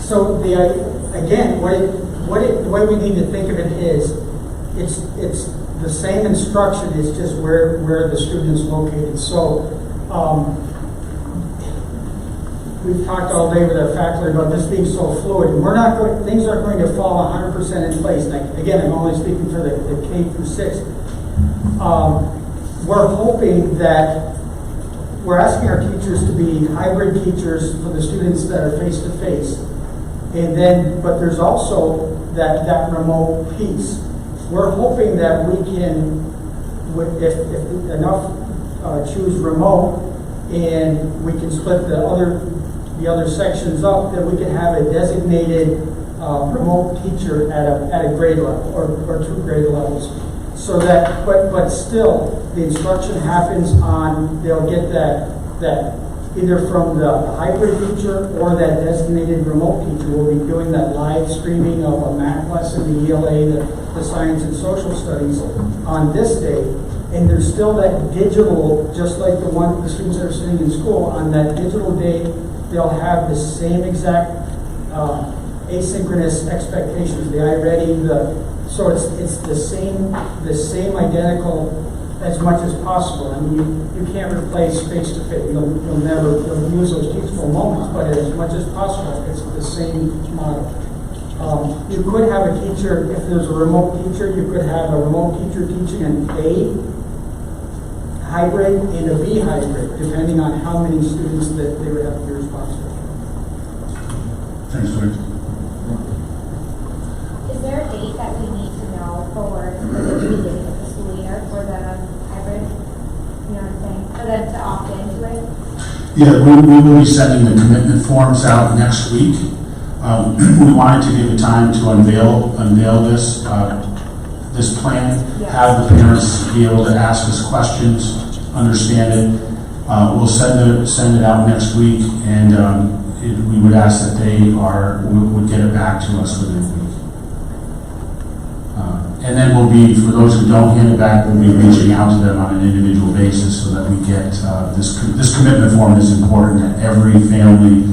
So again, the way we need to think of it is, it's the same instruction, it's just where the student's located. So, we've talked all day with our faculty about this being so fluid. Things aren't going to fall 100% in place. Like, again, I'm only speaking for the K through 6. We're hoping that we're asking our teachers to be hybrid teachers for the students that are face-to-face. And then, but there's also that remote piece. We're hoping that we can, if enough choose remote, and we can split the other sections up, that we can have a designated remote teacher at a grade level or 2 grade levels. So that, but still, the instruction happens on, they'll get that either from the hybrid teacher or that designated remote teacher. We'll be doing that live streaming of a math lesson, the ELA, the science and social studies on this day. And there's still that digital, just like the students that are sitting in school, on that digital day, they'll have the same exact asynchronous expectations, the iReady, so it's the same identical as much as possible. I mean, you can't replace face-to-face. You'll use those teachable moments, but as much as possible, it's the same model. You could have a teacher, if there's a remote teacher, you could have a remote teacher teaching an A hybrid and a B hybrid, depending on how many students that they would have to be responsible. Thanks, Rick. Is there a date that we need to know for the beginning of the school year for the hybrid? You know what I'm saying? For them to opt into it? Yeah, we will be sending the commitment forms out next week. We wanted to give it time to unveil this plan, have the parents be able to ask us questions, understand it. We'll send it out next week, and we would ask that they would get it back to us within a week. And then for those who don't hand it back, we'll be reaching out to them on an individual basis so that we get this commitment form is important that every family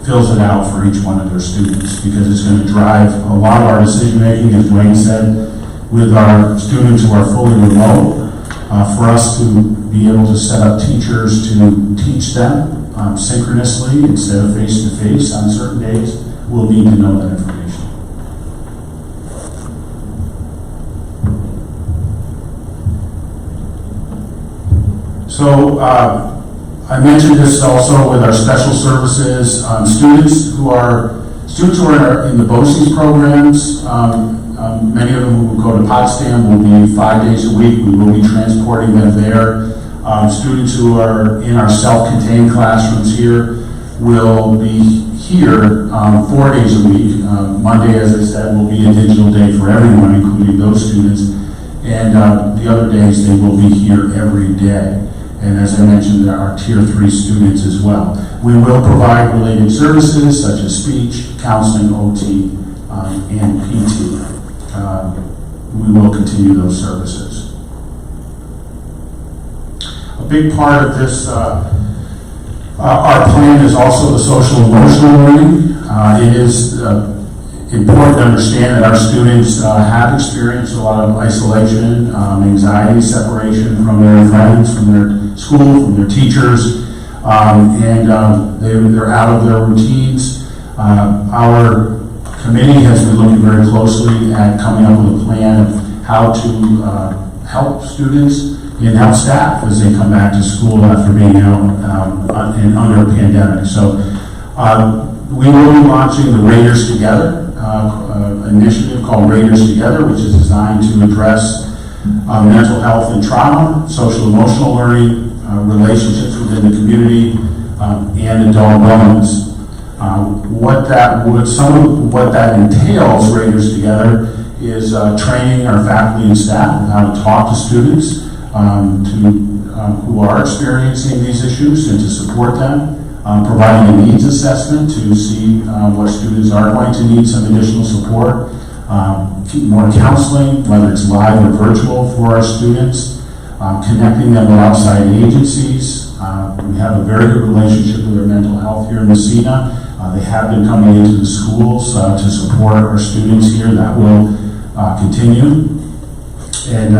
fills it out for each one of their students, because it's going to drive a lot of our decision making, as Dwayne said, with our students who are fully remote, for us to be able to set up teachers to teach them synchronously instead of face-to-face on certain days. We'll need to know that information. So I mentioned this also with our special services students who are in the BOCES programs. Many of them who will go to Potsdam will be 5 days a week. We will be transporting them there. Students who are in our self-contained classrooms here will be here 4 days a week. Monday, as I said, will be a digital day for everyone, including those students. And the other days, they will be here every day. And as I mentioned, there are Tier 3 students as well. We will provide related services such as speech, counseling, OT, and PT. We will continue those services. big part of this, our plan is also the social emotional learning. It is important to understand that our students have experienced a lot of isolation, anxiety, separation from their friends, from their school, from their teachers, and they're out of their routines. Our committee has been looking very closely at coming up with a plan of how to help students and help staff as they come back to school after being out and under a pandemic. So we will be launching the Raiders Together initiative called Raiders Together, which is designed to address mental health and trauma, social emotional learning, relationships within the community, and adult wellness. Some of what that entails, Raiders Together, is training our faculty and staff on how to talk to students who are experiencing these issues and to support them. Providing a needs assessment to see what students are going to need some additional support, more counseling, whether it's live or virtual for our students, connecting them with outside agencies. We have a very good relationship with our mental health here in Messina. They have been coming into the schools to support our students here. That will continue. And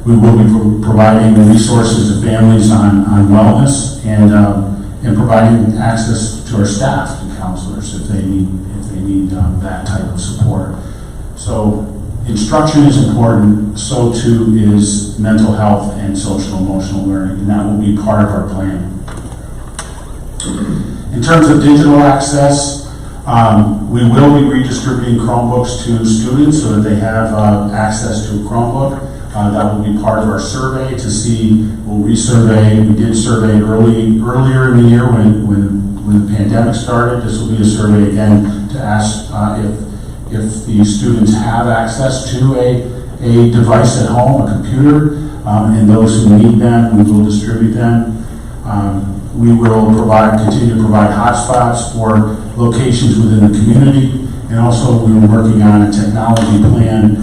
we will be providing resources to families on wellness and providing access to our staff to counselors if they need that type of support. So instruction is important, so too is mental health and social emotional learning, and that will be part of our plan. In terms of digital access, we will be redistributing Chromebooks to students so that they have access to a Chromebook. That will be part of our survey to see, we'll resurvey. We did survey earlier in the year when the pandemic started. This will be a survey again to ask if the students have access to a device at home, a computer, and those who need them, we will distribute them. We will continue to provide hotspots for locations within the community, and also we're working on a technology plan,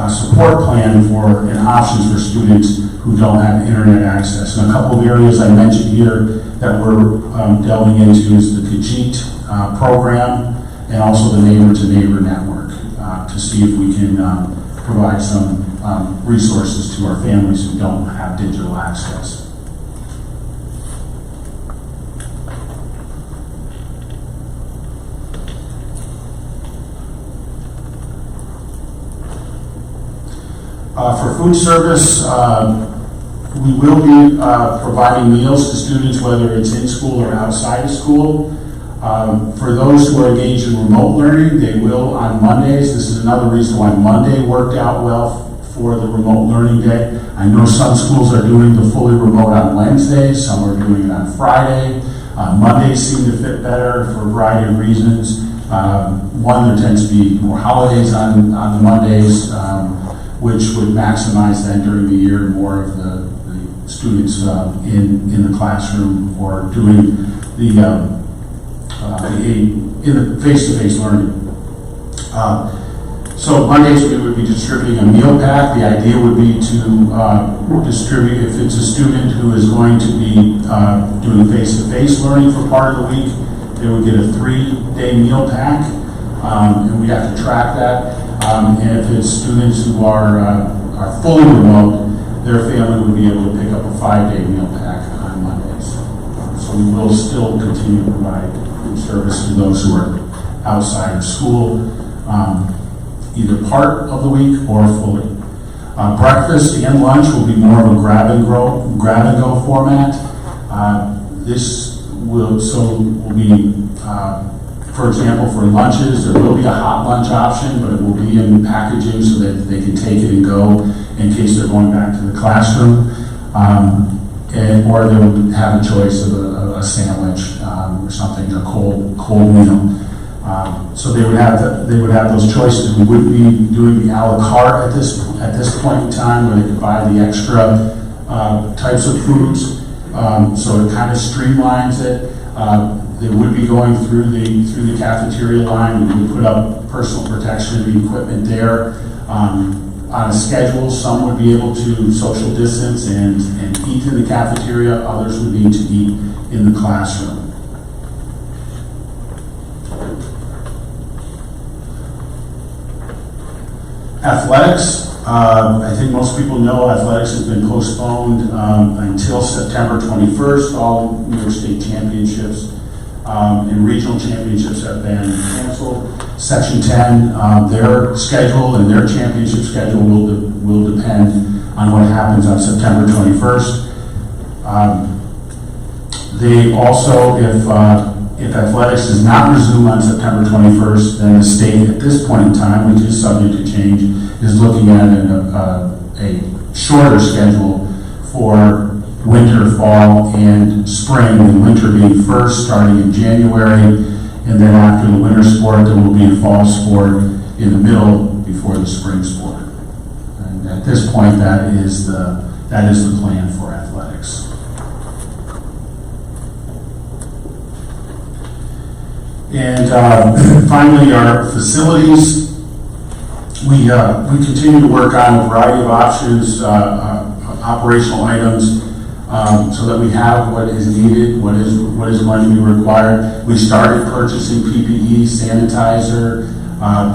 support plan for and options for students who don't have internet access. And a couple of areas I mentioned here that we're delving into is the Kajit program and also the neighbor-to-neighbor network to see if we can provide some resources to our families who don't have digital access. For food service, we will be providing meals to students, whether it's in school or outside of school. For those who are engaged in remote learning, they will on Mondays. This is another reason why Monday worked out well for the remote learning day. I know some schools are doing the fully remote on Wednesdays, some are doing it on Friday. Mondays seem to fit better for a variety of reasons. One, there tends to be more holidays on the Mondays, which would maximize then during the year more of the students in the classroom or doing in the face-to-face learning. So Mondays we would be distributing a meal pack. The idea would be to distribute, if it's a student who is going to be doing face-to-face learning for part of the week, they would get a 3-day meal pack, and we have to track that. And if it's students who are fully remote, their family would be able to pick up a 5-day meal pack on Mondays. So we will still continue to provide food service to those who are outside of school, either part of the week or fully. Breakfast and lunch will be more of a grab and go format. This will be. For example, for lunches, there will be a hot lunch option, but it will be in packaging so that they can take it and go in case they're going back to the classroom. Or they would have a choice of a sandwich or something, a cold meal. So they would have those choices. We wouldn't be doing the a la carte at this point in time where they could buy the extra types of foods. So it kind of streamlines it. They would be going through the cafeteria line. We would put up personal protection equipment there. on a schedule. Some would be able to social distance and eat in the cafeteria. Others would need to eat in the classroom. Athletics, I think most people know athletics has been postponed until September 21st. All New York State championships and regional championships have been canceled. Section 10, their schedule and their championship schedule will depend on what happens on September 21st. They also, if athletics does not resume on September 21st, then the state at this point in time, which is subject to change, is looking at a shorter schedule for winter, fall, and spring, and winter being first, starting in January, and then after the winter sport, there will be a fall sport in the middle before the spring sport. And at this point, that is the plan for athletics. And finally, our facilities. We continue to work on a variety of options, operational items, so that we have what is needed, what is going to be required. We started purchasing PPE, sanitizer,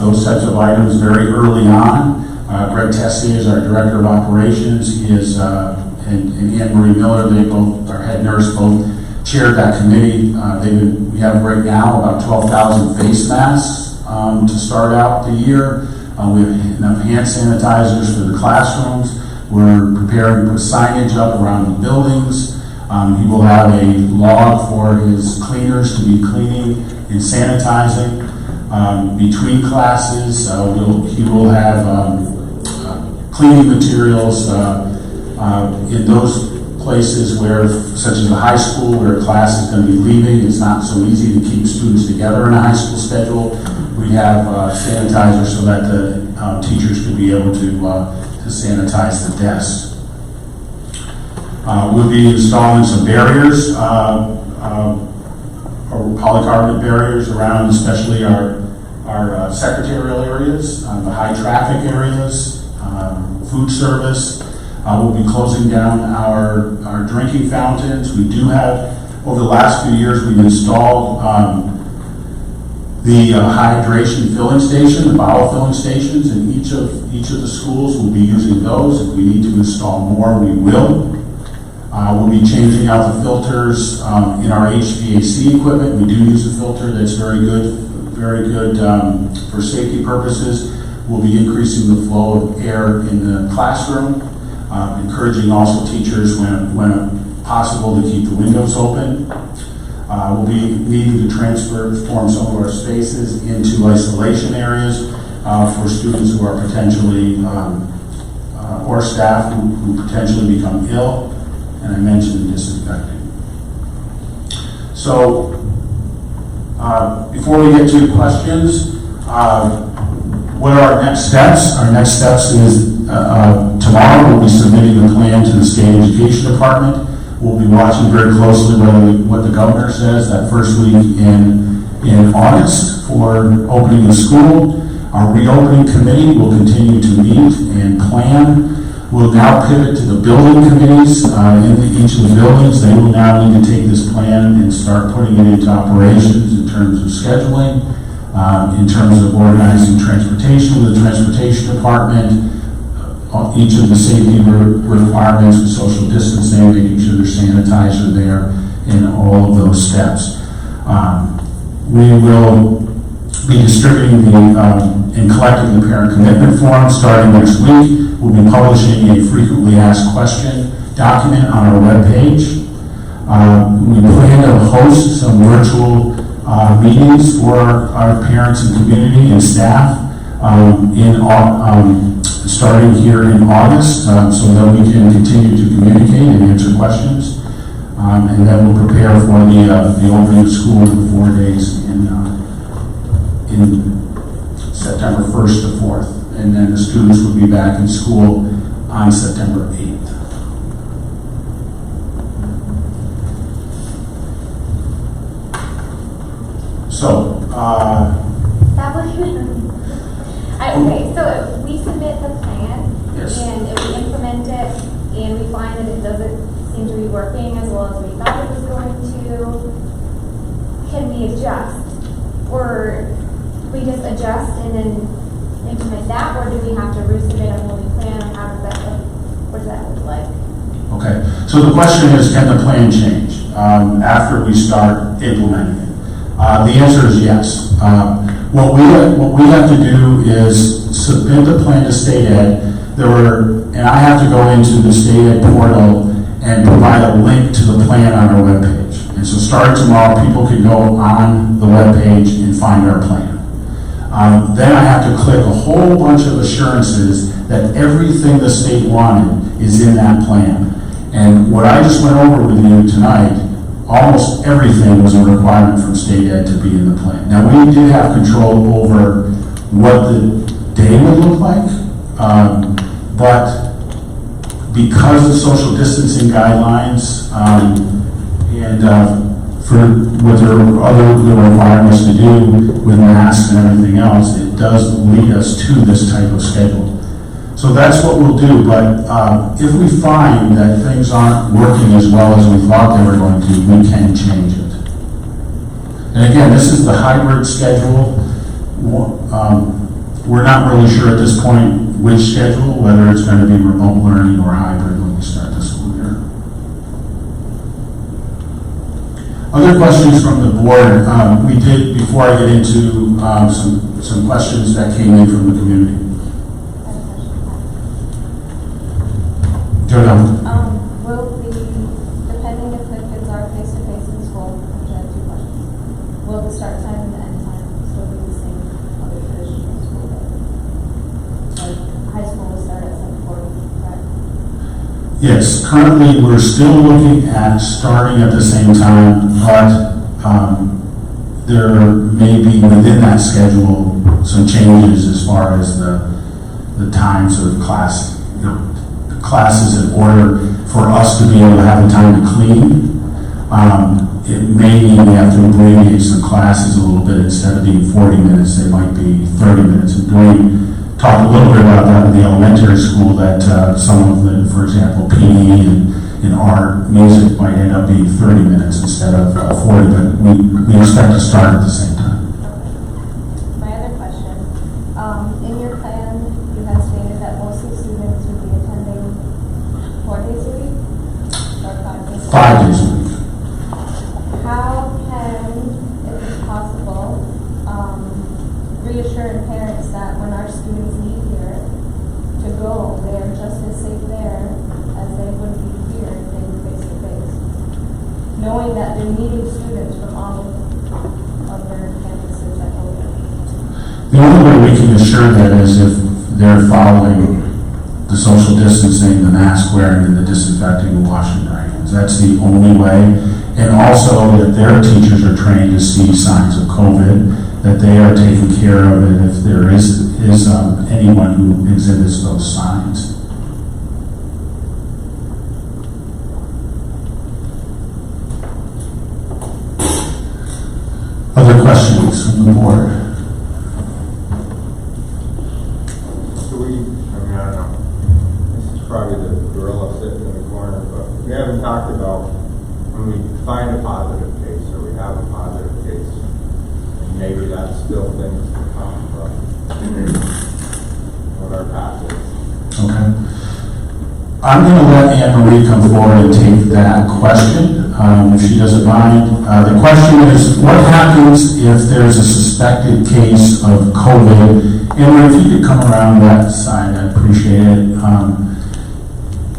those types of items very early on. Greg Tessier is our director of operations. He is, and Anne Marie Miller, they both, our head nurse, both chaired that committee. We have right now about 12,000 face masks to start out the year. We have enough hand sanitizers for the classrooms. We're preparing to put signage up around the buildings. He will have a log for his cleaners to be cleaning and sanitizing. Between classes, he will have cleaning materials in those places where, such as a high school, where a class is going to be leaving. It's not so easy to keep students together in a high school schedule. We have sanitizer so that the teachers could be able to sanitize the desks. We'll be installing some barriers, or polycarbonate barriers around, especially our secretarial areas, the high traffic areas, food service. We'll be closing down our drinking fountains. We do have, over the last few years, we've installed the hydration filling station, the bottle filling stations, and each of the schools will be using those. If we need to install more, we will. We'll be changing out the filters in our HVAC equipment. We do use a filter that's very good for safety purposes. We'll be increasing the flow of air in the classroom, encouraging also teachers when possible to keep the windows open. We'll be needing to transform some of our spaces into isolation areas for students who are potentially, or staff who potentially become ill. And I mentioned disinfecting. So, before we get to questions, what are our next steps? Our next steps is tomorrow we'll be submitting the plan to the State Education Department. We'll be watching very closely what the governor says that first week in August for opening the school. Our reopening committee will continue to meet and plan. We'll now pivot to the building committees in each of the buildings. They will now need to take this plan and start putting it into operations in terms of scheduling, in terms of organizing transportation with the transportation department, each of the safety requirements with social distancing, making sure there's sanitizer there, and all of those steps. We will be distributing and collecting the parent commitment form starting next week. We'll be publishing a frequently asked question document on our webpage. We plan to host some virtual meetings for our parents and community and staff starting here in August, so that we can continue to communicate and answer questions. And then we'll prepare for the opening of school in 4 days in September 1st to 4th. And then the students will be back in school on September 8th. So, that was okay, so we submit the plan and we find that it doesn't seem to be working as well as we thought it was going to, can we adjust? Or we just adjust and then implement that, or do we have to resubmit a whole new plan? How does that look? What does that look like? Okay, so the question is, can the plan change after we start implementing it? The answer is yes. What we have to do is submit the plan to state ed. And I have to go into the state ed portal and provide a link to the plan on our webpage. And so starting tomorrow, people can go on the webpage and find our plan. Then I have to click a whole bunch of assurances that everything the state wanted is in that plan. And what I just went over with you tonight, almost everything was a requirement from state ed to be in the plan. Now, we did have control over what the day would look like, but because of social distancing guidelines and for what there are other requirements to do with masks and everything else, it does lead us to this type of schedule. So that's what we'll do, but if we find that things aren't working as well as we thought they were going to, we can change it. And again, this is the hybrid schedule. We're not really sure at this point which schedule, whether it's going to be remote learning or hybrid when we start the school year. Other questions from the board? We did, before I get into some questions that came in from the community. Will the, depending if the kids are face-to-face in school, I have two questions. Will the start time and the end time still be the same other traditional school day? Like high school will start at 7:40, correct? Yes, currently we're still looking at starting at the same time, but there may be within that schedule some changes as far as the times of class. Classes in order for us to be able to have the time to clean. It may mean we have to abbreviate some classes a little bit. Instead of being 40 minutes, they might be 30 minutes. And Dwayne talked a little bit about that in the elementary school, that some of the, for example, PE and art, music might end up being 30 minutes instead of 40, but we expect to start at the same time. Okay. My other question, in your plan, you had stated that most of the students would be attending 4 days a week? Or 5 days a week? 5 days a week. How can, if it's possible, reassure parents that when our students leave here to go, they are just as safe there as they would be here if they were face to face? Knowing that they're meeting students from all of their campuses at OU. The only way we can assure that is if they're following the social distancing, the mask wearing, and the disinfecting and washing their hands. That's the only way. And also that their teachers are trained to see signs of COVID, that they are taking care of it if there is anyone who exhibits those signs. Other questions from the board? I don't know. This is probably the gorilla sitting in the corner, but we haven't talked about when we find a positive case or we have a positive case, and maybe that's still things to come from what our path is. Okay. I'm going to let Anne Marie come forward and take that question, if she doesn't mind. The question is, what happens if there's a suspected case of COVID? Anne, if you could come around that side, I'd appreciate it.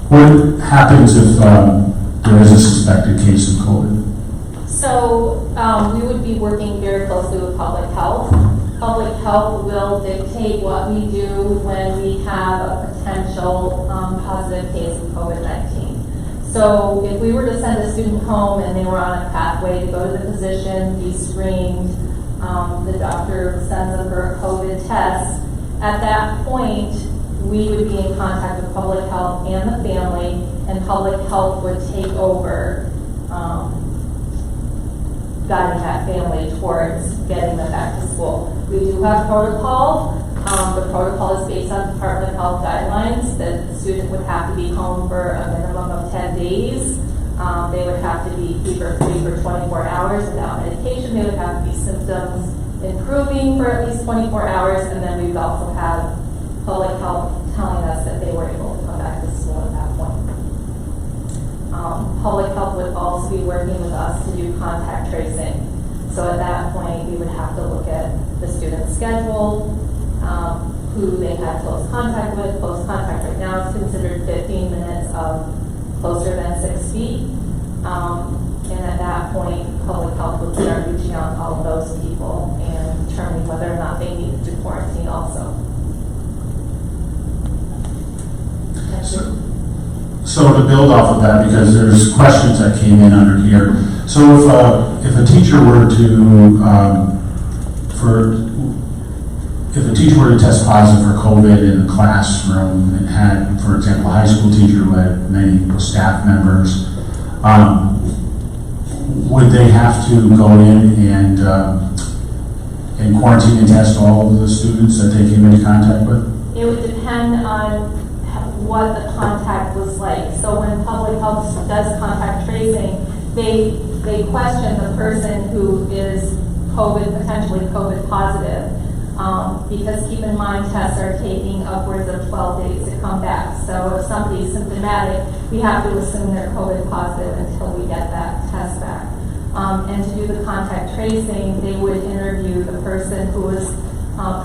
What happens if there is a suspected case of COVID? So we would be working very closely with public health. Public health will dictate what we do when we have a potential positive case of COVID-19. So if we were to send a student home and they were on a pathway to go to the physician, be screened, the doctor sends them for a COVID test, at that point we would be in contact with public health and the family, and public health would take over guiding that family towards getting them back to school. We do have protocol. The protocol is based on Department of Health guidelines that student would have to be home for a minimum of 10 days. They would have to be fever-free for 24 hours without medication. They would have to be symptoms improving for at least 24 hours. And then we would also have public health telling us that they were able to come back to school at that point. Public health would also be working with us to do contact tracing. So at that point, we would have to look at the student's schedule, who they had close contact with. Close contact right now is considered 15 minutes of closer than 6 feet. And at that point, public health would start reaching out to all of those people and determining whether or not they needed to quarantine also. So to build off of that, because there's questions that came in under here. So if a teacher were to test positive for COVID in the classroom and had, for example, a high school teacher who had many staff members, would they have to go in and quarantine and test all of the students that they came into contact with? It would depend on what the contact was like. So when public health does contact tracing, they question the person who is potentially COVID positive, because keep in mind, tests are taking upwards of 12 days to come back. So if somebody's symptomatic, we have to assume they're COVID positive until we get that test back. And to do the contact tracing, they would interview the person who was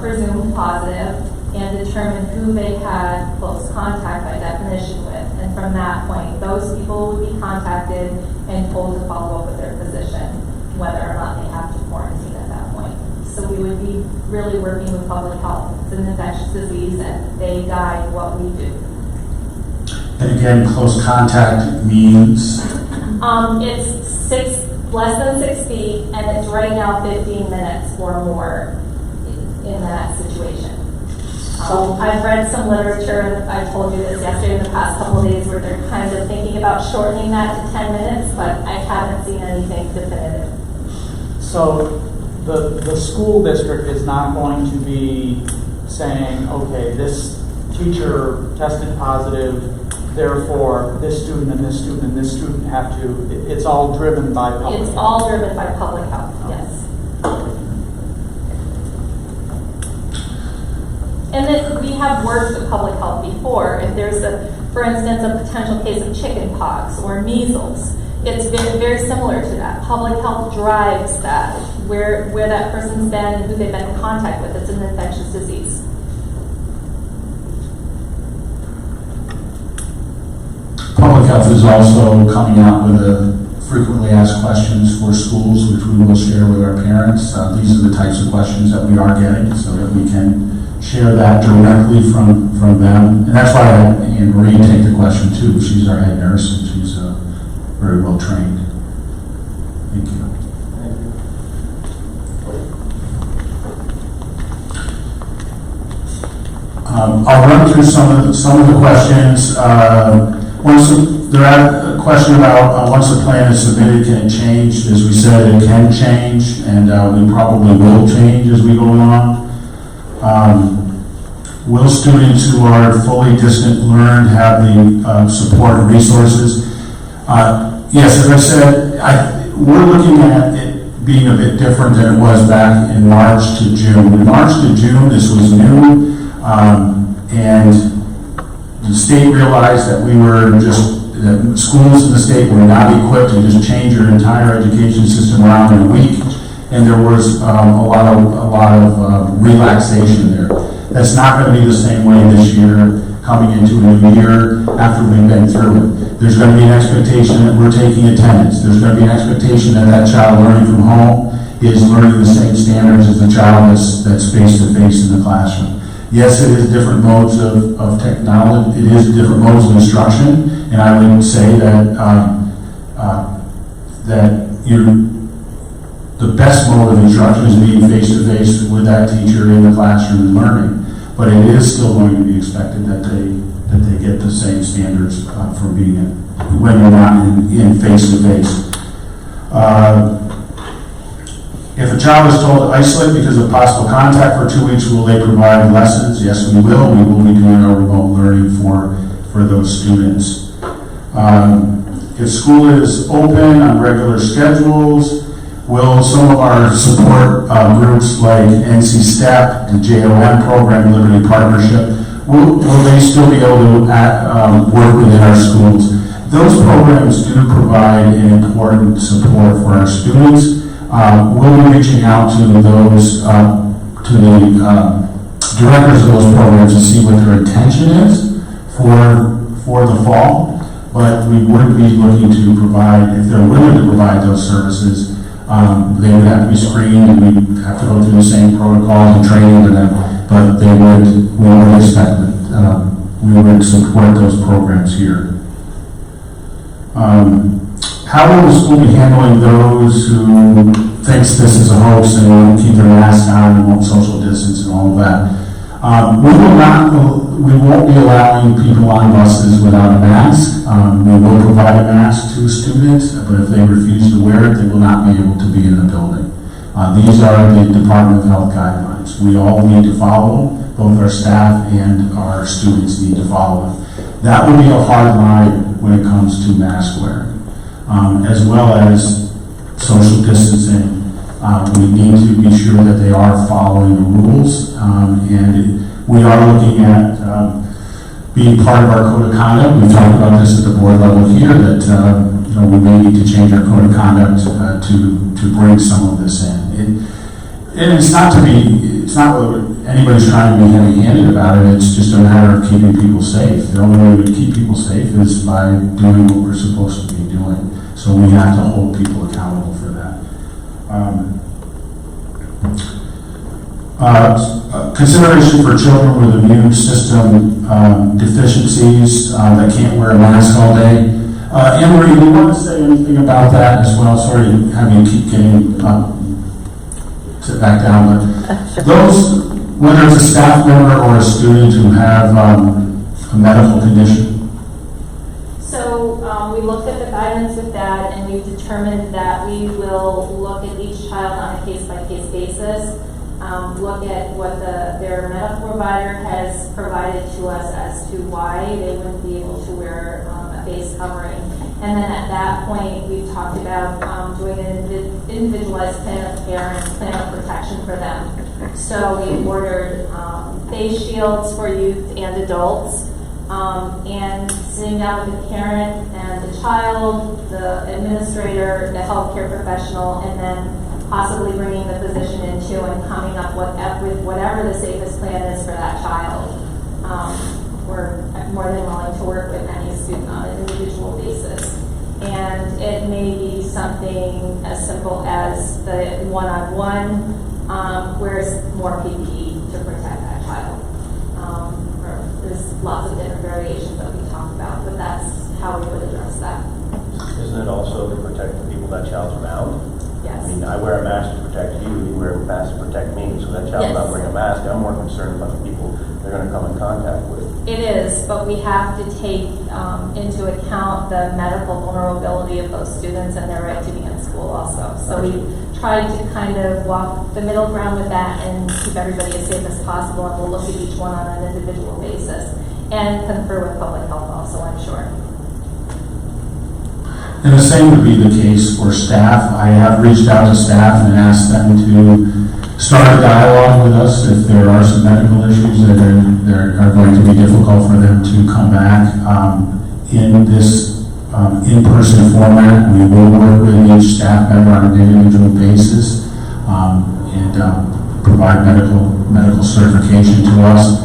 presumed positive and determine who they had close contact by definition with. And from that point, those people would be contacted and told to follow up with their physician, whether or not they have to quarantine at that point. So we would be really working with public health. It's an infectious disease and they guide what we do. And again, close contact means? It's less than 6 feet, and it's right now 15 minutes or more in that situation. I've read some literature, and I told you this yesterday in the past couple of days, where they're kind of thinking about shortening that to 10 minutes, but I haven't seen anything definitive. So the school district is not going to be saying, okay, this teacher tested positive, therefore this student and this student and this student have to, it's all driven by public health. It's all driven by public health, yes. And then we have worked with public health before. If there's for instance, a potential case of chicken pox or measles, it's very, very similar to that. Public health drives that, where that person's been and who they've been in contact with. It's an infectious disease. Public health is also coming out with a frequently asked questions for schools, which we will share with our parents. These are the types of questions that we are getting, so that we can share that directly from them. And that's why I had Anne Marie take the question too. She's our head nurse and she's very well trained. Thank you. I'll run through some of the questions. There are a question about once the plan is submitted, can it change? As we said, it can change, and we probably will change as we go along. Will students who are fully distant learn have the support and resources? Yes, as I said, we're looking at it being a bit different than it was back in March to June. In March to June, this was new, and the state realized that that schools in the state were not equipped to just change their entire education system around in a week, and there was a lot of relaxation there. That's not going to be the same way this year, coming into a new year after we've been through it. There's going to be an expectation that we're taking attendance. There's going to be an expectation that that child learning from home is learning the same standards as the child that's face-to-face in the classroom. Yes, it is different modes of technology. It is different modes of instruction, and I would say that the best mode of instruction is being face-to-face with that teacher in the classroom and learning. But it is still going to be expected that they get the same standards from being when you're not in face-to-face. If a child is told to isolate because of possible contact for 2 weeks, will they provide lessons? Yes, we will. We will be doing our remote learning for for those students. If school is open on regular schedules, will some of our support groups like NC STEP, the JOM program, Liberty Partnership, will they still be able to work within our schools? Those programs do provide an important support for our students. We'll be reaching out to those, to the directors of those programs to see what their intention is for the fall. But we would be looking to provide, if they're willing to provide those services, they would have to be screened and we have to go through the same protocols and training to them. But we would expect that we would support those programs here. How will the school be handling those who thinks this is a hoax and won't keep their masks on and won't social distance and all of that? We won't be allowing people on buses without a mask. We will provide a mask to a student, but if they refuse to wear it, they will not be able to be in the building. These are the Department of Health guidelines. We all need to follow them. Both our staff and our students need to follow them. That will be a hard line when it comes to mask wearing, as well as social distancing. We need to be sure that they are following the rules, and we are looking at being part of our code of conduct. We've talked about this at the board level here, that we may need to change our code of conduct to bring some of this in. And it's not whether anybody's trying to be heavy-handed about it. It's just a matter of keeping people safe. The only way we keep people safe is by doing what we're supposed to be doing. So we have to hold people accountable for that. Consideration for children with immune system deficiencies that can't wear a mask all day. Anne-Marie, do you want to say anything about that as well? Sorry to have you keep getting sit back down, but those, whether it's a staff member or a student who have a medical condition. So we looked at the guidance with that, and we determined that we will look at each child on a case-by-case basis, look at what their medical provider has provided to us as to why they wouldn't be able to wear a face covering. And then at that point, we've talked about doing an individualized plan of care and plan of protection for them. So we ordered face shields for youth and adults, and sitting down with the parent and the child, the administrator, the healthcare professional, and then possibly bringing the physician in too and coming up with whatever the safest plan is for that child. We're more than willing to work with any student on an individual basis. And it may be something as simple as the one-on-one, where's more PPE to protect that child. There's lots of different variations that we talk about, but that's how we would address that. Isn't it also to protect the people that child's around? Yes. I mean, I wear a mask to protect you, you wear a mask to protect me, so that child's not wearing a mask. I'm more concerned about the people they're going to come in contact with. It is, but we have to take into account the medical vulnerability of those students and their right to be in school also. So we tried to kind of walk the middle ground with that and keep everybody as safe as possible, and we'll look at each one on an individual basis and confer with public health also, I'm sure. And the same would be the case for staff. I have reached out to staff and asked them to start a dialogue with us if there are some medical issues that are going to be difficult for them to come back in this in-person format. We will work with each staff member on an individual basis and provide medical certification to us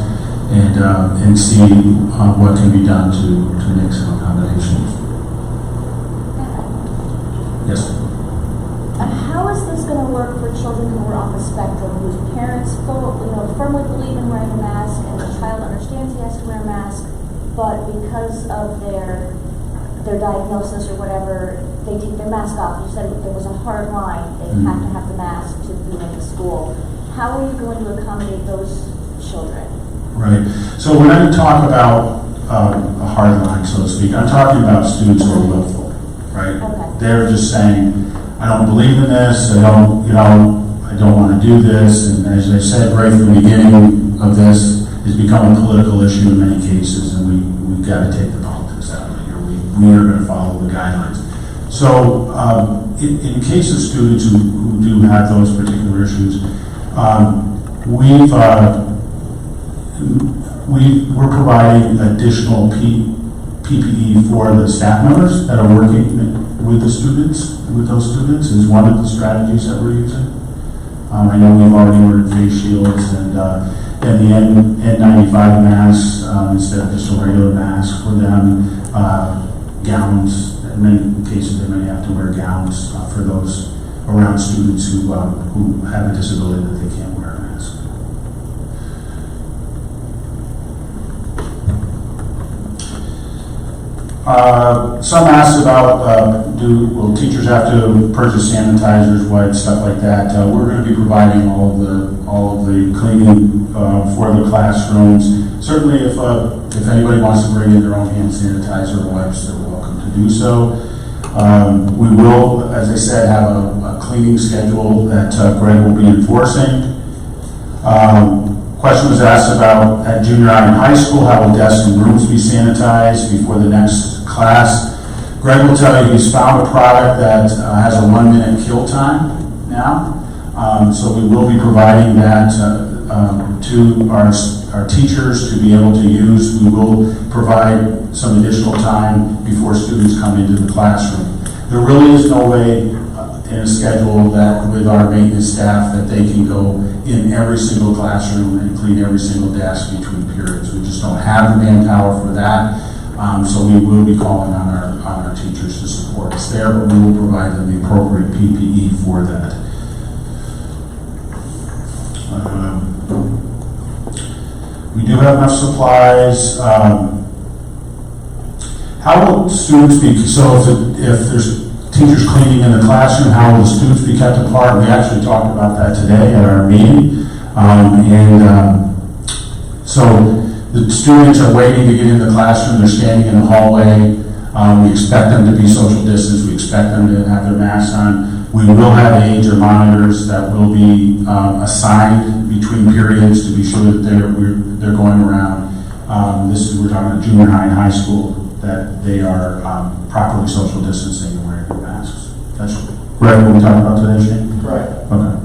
and see what can be done to make some accommodations. Yes. How is this going to work for children who are on the spectrum, whose parents firmly believe in wearing a mask, and the child understands he has to wear a mask, but because of their diagnosis or whatever, they take their mask off? You said there was a hard line; they have to have the mask to be in the school. How are you going to accommodate those children? Right. So when I talk about a hard line, so to speak, I'm talking about students who are willful. Right? Okay. They're just saying, I don't believe in this, I don't want to do this, and as I said right from the beginning of this, it's become a political issue in many cases, and we we've got to take the politics out of it here. We are going to follow the guidelines. So in case of students who do have those particular issues, we're providing additional PPE for the staff members that are working with those students is one of the strategies that we're using. I know we've already ordered face shields and the N95 masks instead of just a regular mask for them, gowns. In many cases, they may have to wear gowns for those around students who have a disability that they can't wear a mask. Some asked about will teachers have to purchase sanitizers, wipes, stuff like that. We're going to be providing all of the cleaning for the classrooms. Certainly, if anybody wants to bring in their own hand sanitizer or wipes, they're welcome to do so. We will, as I said, have a cleaning schedule that Greg will be enforcing. Question was asked about at junior high and high school, how will desks and rooms be sanitized before the next class? Greg will tell you he's found a product that has a 1-minute kill time now. So we will be providing that to our teachers to be able to use. We will provide some additional time before students come into the classroom. There really is no way in a schedule that with our maintenance staff that they can go in every single classroom and clean every single desk between periods. We just don't have the manpower for that. So we will be calling on our teachers to support us there, but we will provide them the appropriate PPE for that. We do have enough supplies. How will students be, so if there's teachers cleaning in the classroom, how will the students be kept apart? We actually talked about that today at our meeting. So the students are waiting to get in the classroom, they're standing in the hallway. We expect them to be social distance, we expect them to have their masks on. We will have aides or monitors that will be assigned between periods to be sure that they're going around. We're talking about junior high and high school, that they are properly social distancing and wearing their masks. That's right what we talked about today, Shane? Right. Okay.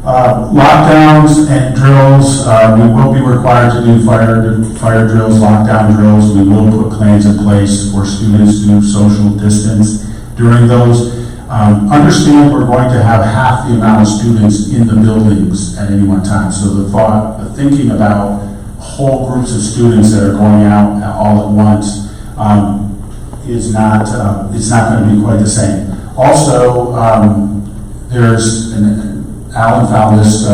Lockdowns and drills, we will be required to do fire drills, lockdown drills. We will put plans in place for students to do social distance during those. Understand we're going to have half the amount of students in the buildings at any one time. So the thinking about whole groups of students that are going out all at once is not, it's not going to be quite the same. Also, Alan found this,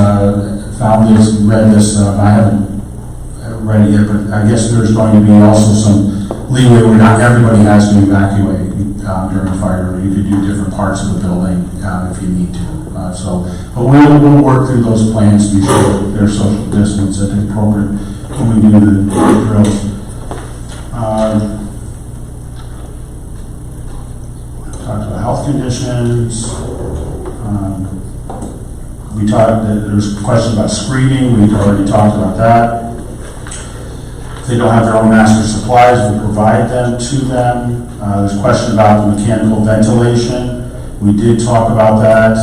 read this, I haven't read it yet, but I guess there's going to be also some leeway where not everybody has to evacuate during fire. You could do different parts of the building if you need to. But we'll work through those plans to be sure there's social distance at the appropriate when we do the drills. Talked about health conditions. We talked, there's a question about screening. We've already talked about that. If they don't have their own master supplies, we'll provide them to them. There's a question about the mechanical ventilation. We did talk about that,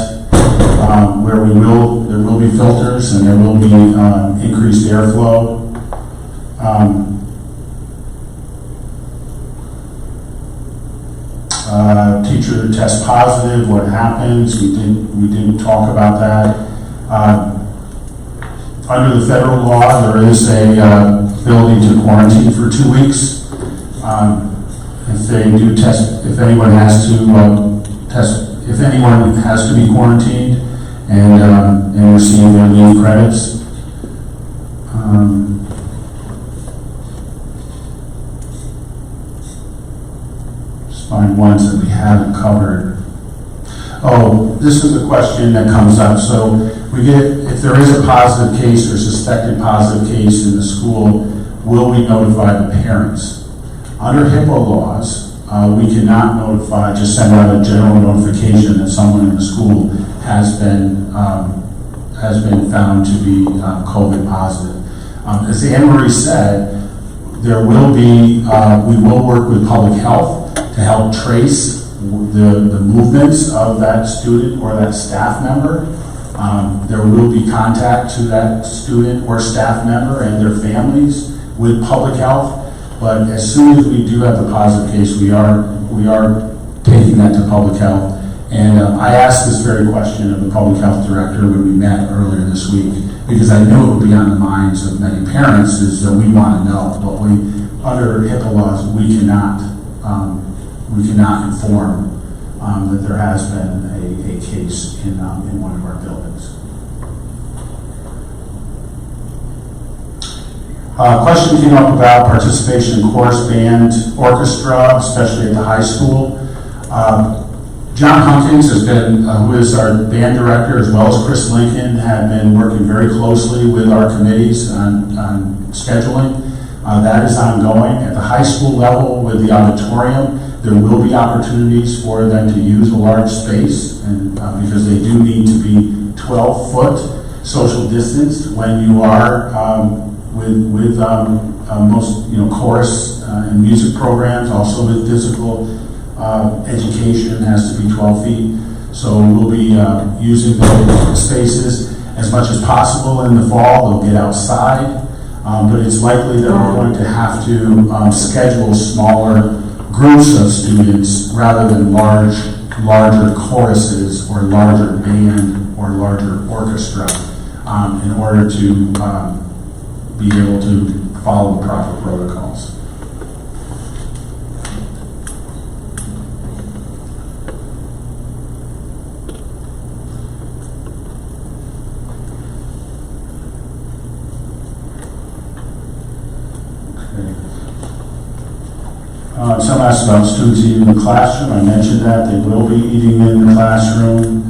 where there will be filters and there will be increased airflow. Teacher tests positive, what happens? We did talk about that. Under the federal law, there is a ability to quarantine for 2 weeks. If they do test, if anyone has to be quarantined and receive their leave credits. Find ones that we haven't covered. Oh, this is a question that comes up. So if there is a positive case or suspected positive case in the school, will we notify the parents? Under HIPAA laws, we cannot just send out a general notification that someone in the school has been found to be COVID positive. As Anne Marie said, there will be, we will work with public health to help trace the movements of that student or that staff member. There will be contact to that student or staff member and their families with public health. But as soon as we do have the positive case, we are taking that to public health. And I asked this very question of the public health director when we met earlier this week, because I knew it would be on the minds of many parents, is that we want to know. But under HIPAA laws, we cannot inform that there has been a case in one of our buildings. Question came up about participation in chorus, band, orchestra, especially at the high school. John Hunkins has been, who is our band director, as well as Chris Lincoln, have been working very closely with our committees on scheduling. That is ongoing. At the high school level with the auditorium, there will be opportunities for them to use a large space, and because they do need to be 12-foot social distanced when you are with most chorus and music programs, also with physical education has to be 12 feet. So we'll be using those spaces as much as possible in the fall. They'll get outside, but it's likely that we're going to have to schedule smaller groups of students rather than larger choruses or larger band or larger orchestra in order to be able to follow the proper protocols. Some asked about students eating in the classroom. I mentioned that they will be eating in the classroom.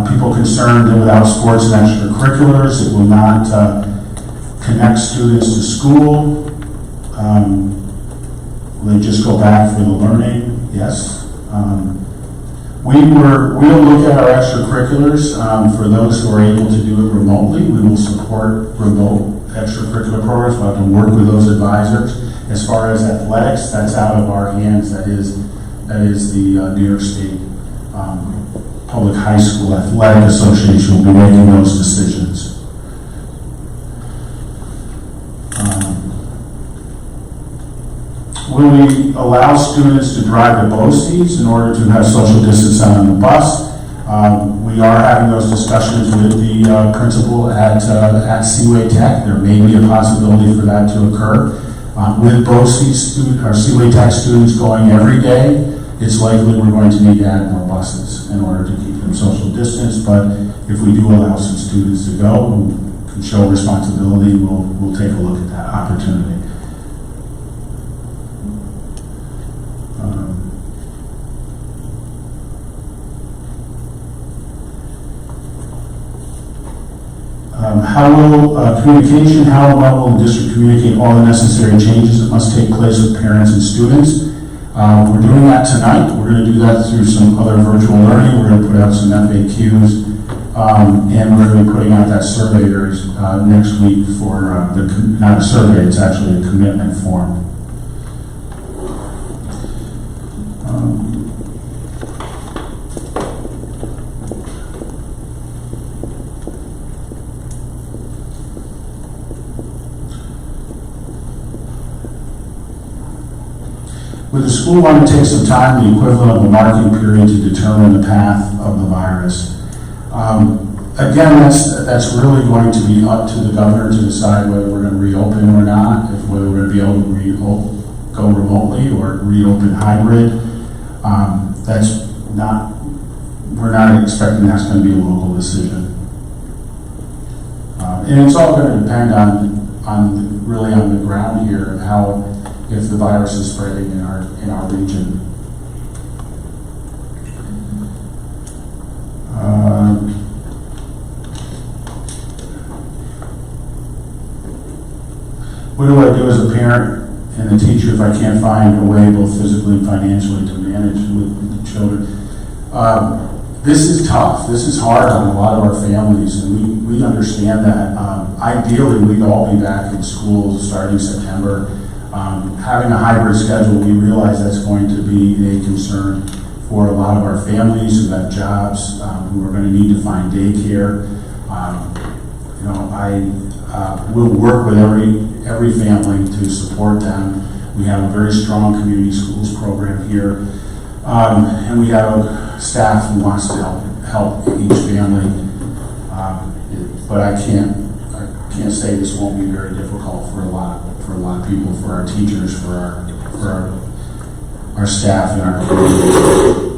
People concerned that without sports and extracurriculars, it will not connect students to school. Will they just go back for the learning? Yes. We'll look at our extracurriculars for those who are able to do it remotely. We will support remote extracurricular programs. We'll have to work with those advisors. As far as athletics, that's out of our hands. That is the New York State Public High School Athletic Association will be making those decisions. Will we allow students to drive to BOCES in order to have social distancing on the bus? We are having those discussions with the principal at Seaway Tech. There may be a possibility for that to occur. With BOCES or Seaway Tech students going every day, it's likely we're going to need to add more buses in order to keep them social distance. But if we do allow some students to go who can show responsibility, we'll take a look at that opportunity. How will communication, how well will the district communicate all the necessary changes that must take place with parents and students? We're doing that tonight. We're going to do that through some other virtual learning. We're going to put out some FAQs, and we're going to be putting out that survey next week for not a survey, it's actually a commitment form. Would the school want to take some time, the equivalent of a marking period, to determine the path of the virus? Again, that's really going to be up to the governor to decide whether we're going to reopen or not, whether we're going to be able to go remotely or reopen hybrid. We're not expecting that's going to be a local decision. And it's all going to depend really on the ground here of if the virus is spreading in our region. What do I do as a parent and a teacher if I can't find a way, both physically and financially, to manage with the children? this is tough. This is hard on a lot of our families, and we understand that. Ideally, we'd all be back in school starting September. Having a hybrid schedule, we realize that's going to be a concern for a lot of our families who have jobs, who are going to need to find daycare. I will work with every family to support them. We have a very strong community schools program here, and we have staff who wants to help each family. But I can't say this won't be very difficult for a lot of people, for our teachers, for our staff and our community.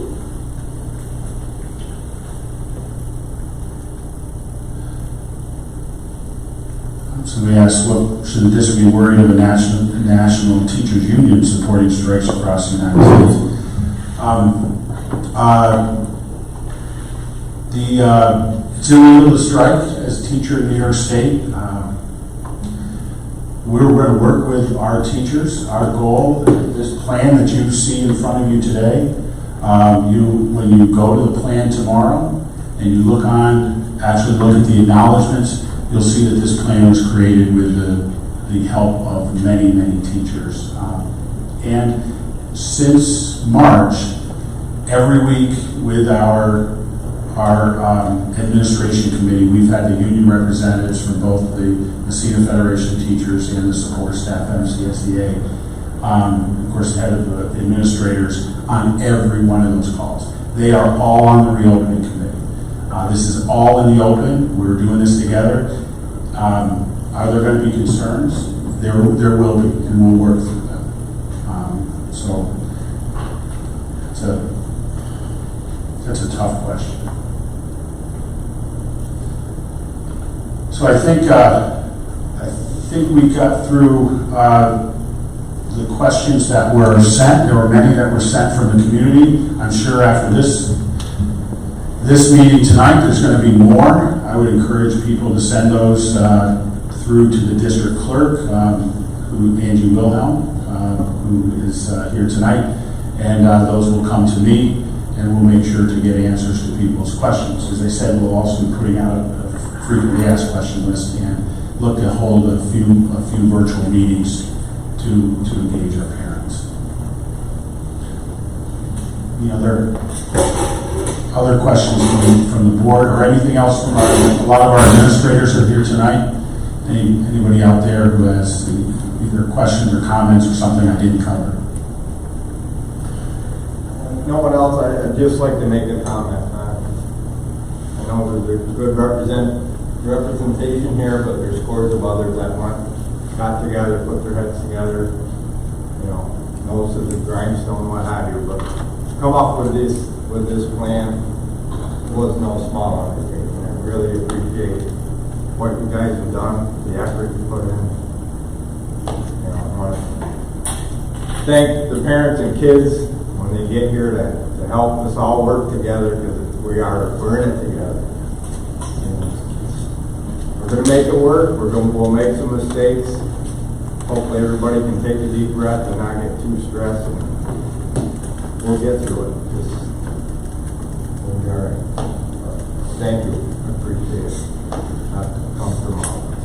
So we asked, should the district be worried of a national teachers union supporting strikes across the United States? It's illegal to strike as a teacher in New York State. We're going to work with our teachers. Our goal, this plan that you see in front of you today, when you go to the plan tomorrow and you actually look at the acknowledgments, you'll see that this plan was created with the help of many, many teachers. And since March, every week with our administration committee, we've had the union representatives from both the Messina Federation of Teachers and the support staff, MCSEA, of course, the head of the administrators, on every one of those calls. They are all on the reopening committee. This is all in the open. We're doing this together. Are there going to be concerns? There will be, and we'll work through them. So that's a tough question. So I think we got through the questions that were sent. There were many that were sent from the community. I'm sure after this meeting tonight, there's going to be more. I would encourage people to send those through to the district clerk, Angie Wilhelm, who is here tonight, and those will come to me, and we'll make sure to get answers to people's questions. As I said, we'll also be putting out a frequently asked question list and look to hold a few virtual meetings to engage our parents. Any other questions from the board or anything else from a lot of our administrators are here tonight? Anybody out there who has either questions or comments or something I didn't cover? No one else, I'd just like to make a comment. I know there's a good representation here, but there's scores of others that got together, put their heads together, nose to the grindstone, what have you, but come up with this plan was no small undertaking. I really appreciate what you guys have done, the effort you put in. I want to thank the parents and kids when they get here to help us all work together, because we're in it together. We're going to make it work. We'll make some mistakes. Hopefully everybody can take a deep breath and not get too stressed, and we'll get through it. We'll be all right. Thank you. I appreciate it. That comes from all of us.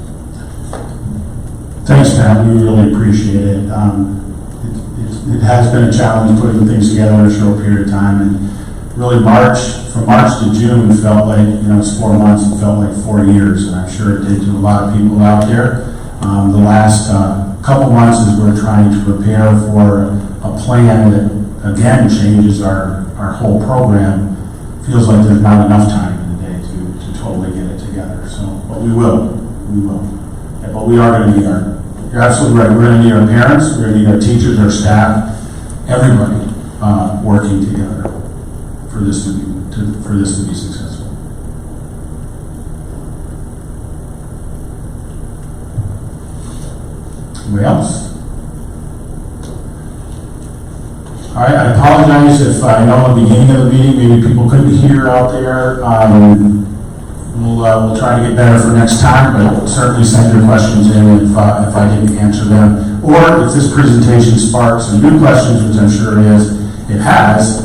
Thanks, Pat. We really appreciate it. It has been a challenge putting things together in a short period of time, and really from March to June felt like, it's 4 months, it felt like 4 years, and I'm sure it did to a lot of people out there. The last couple months as we're trying to prepare for a plan that, again, changes our whole program, feels like there's not enough time in the day to totally get it together. But we will. Yeah, but we are going to need you're absolutely right, we're going to need our parents, we're going to need our teachers, our staff, everybody working together for this to be successful. Anybody else? All right, I apologize if I know at the beginning of the meeting maybe people couldn't hear out there. We'll try to get better for next time, but certainly send your questions in if I didn't answer them. Or if this presentation sparks some new questions, which I'm sure it has,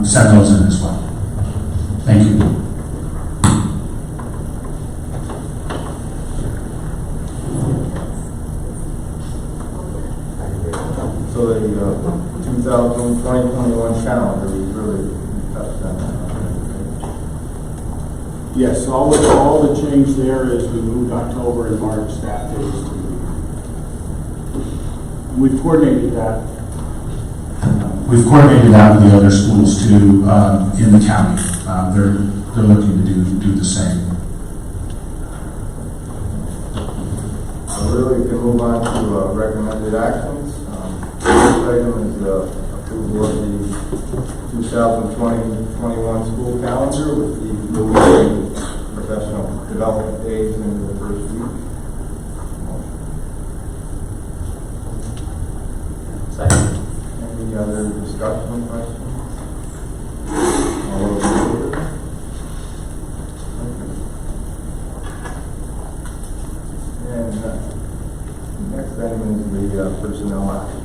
send those in as well. Thank you. So the 2020-21 calendar, we really touched on that. Yes, all the change there is we moved October and March staff days to and we've coordinated that. We've coordinated that with the other schools too in the county. They're looking to do the same. So really, we can move on to recommended actions. First item is approval of the 2020-21 school calendar with the moving professional development days into the first week. Second. Any other discussion, questions? All those in favor? And next item is the personnel actions.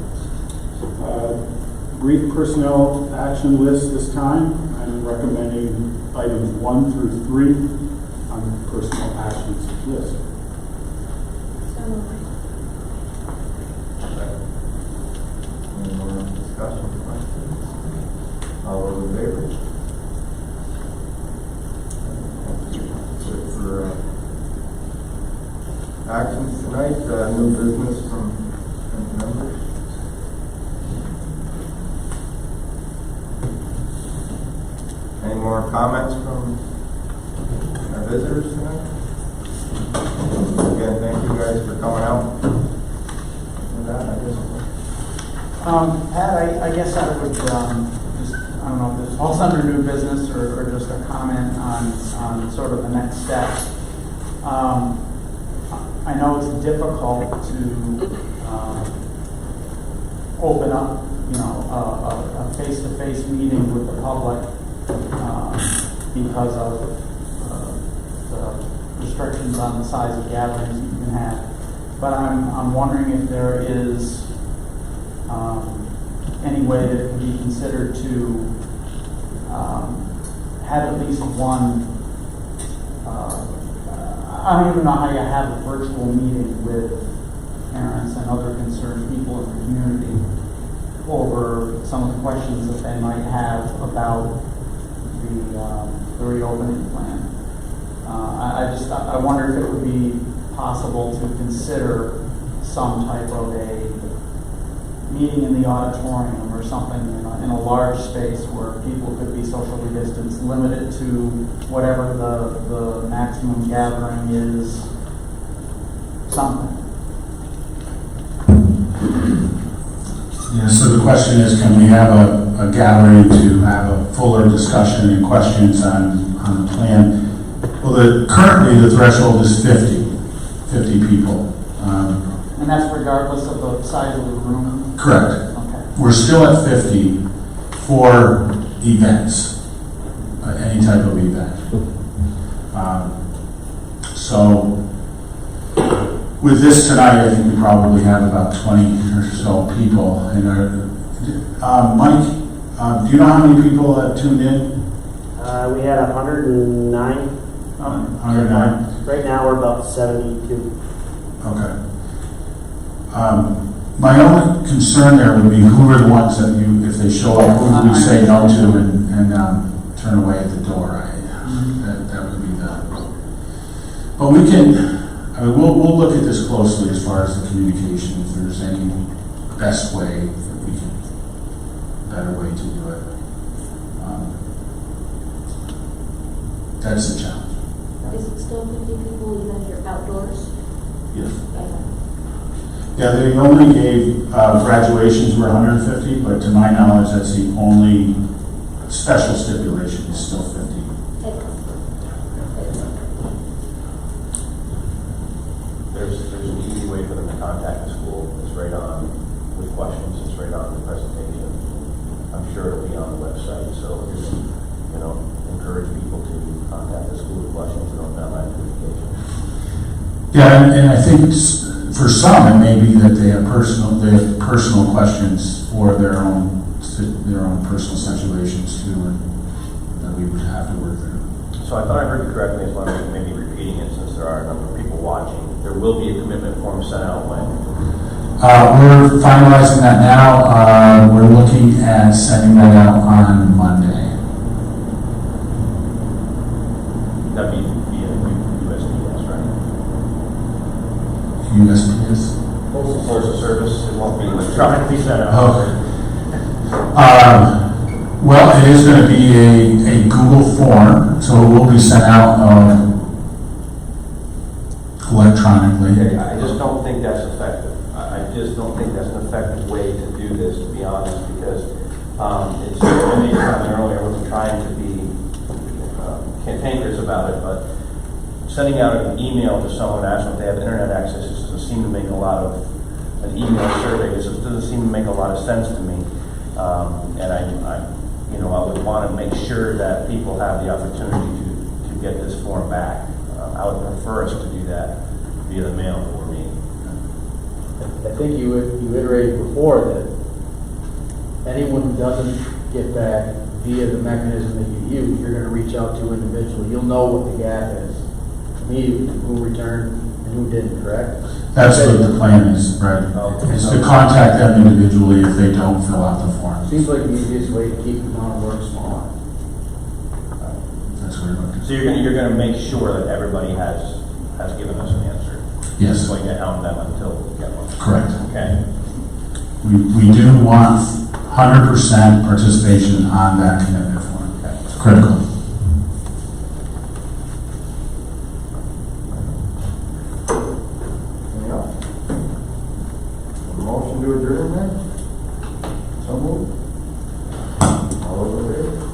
Brief personnel action list this time. I'm recommending items 1 through 3 on the personnel actions list. So moved. Any more discussion, questions? All those in favor? That's it for actions tonight. New business from members. Any more comments from our visitors tonight? Again, thank you guys for coming out. With that, I guess. Pat, I guess I would, just, I don't know if this falls under new business or just a comment on sort of the next steps. I know it's difficult to open up, a face-to-face meeting with the public because of the restrictions on the size of gatherings you can have. But I'm wondering if there is any way that it can be considered to have at least one, I don't even know how you have a virtual meeting with parents and other concerned people in the community over some of the questions that they might have about the reopening plan. I wonder if it would be possible to consider some type of a meeting in the auditorium or something in a large space where people could be socially distanced, limited to whatever the maximum gathering is, something. Yeah, so the question is, can we have a gathering to have a fuller discussion and questions on the plan? Well, currently the threshold is 50 people. And that's regardless of the size of the room? Correct. Okay. We're still at 50 for events, any type of event. So with this tonight, I think we probably have about 20 or so people in our. Mike, do you know how many people have tuned in? We had 109. 109. Right now we're about 72. Okay. My only concern there would be who are the ones that if they show up, who do we say no to and turn away at the door? That would be the. But we can. We'll look at this closely as far as the communication. If there's any best way that we can, better way to do it. That's the challenge. Is it still 50 people even if you're outdoors? Yes. Okay. Yeah, they only gave graduations were 150, but to my knowledge, that's the only special stipulation is still 50. There's an easy way for them to contact the school. It's right on with questions. It's right on the presentation. I'm sure it'll be on the website. So just, encourage people to contact the school with questions and don't have that communication. Yeah, and I think for some it may be that they have personal questions for their own personal situations too, and we would have to work through. So I thought I heard you correctly, as long as maybe repeating it, since there are a number of people watching. There will be a commitment form sent out when? We're finalizing that now. We're looking at sending that out on Monday. That'd be via USPS, right? USPS? Postal Service, it won't be electronically sent out. Well, it is going to be a Google form, so it will be sent out electronically. Yeah, I just don't think that's effective. I just don't think that's an effective way to do this, to be honest, because it's, I made a comment earlier, I wasn't trying to be cantankerous about it, but sending out an email to someone, asking if they have internet access, just doesn't seem to make a lot of, an email survey, it just doesn't seem to make a lot of sense to me. And I would want to make sure that people have the opportunity to get this form back. I would prefer us to do that via the mail before meeting. I think you iterated before that anyone who doesn't get back via the mechanism that you use, you're going to reach out to individually. You'll know what the gap is immediately, who returned and who didn't, correct? That's what the plan is, right? Is to contact them individually if they don't fill out the form. Seems like the easiest way to keep the amount of work small. That's what we're looking So you're going to make sure that everybody has given us an answer. Yes. It's going to hound them until we get one. Correct. Okay. We do want 100% participation on that commitment form. It's critical. Anything else? A motion to adjourn then? So moved. All over there?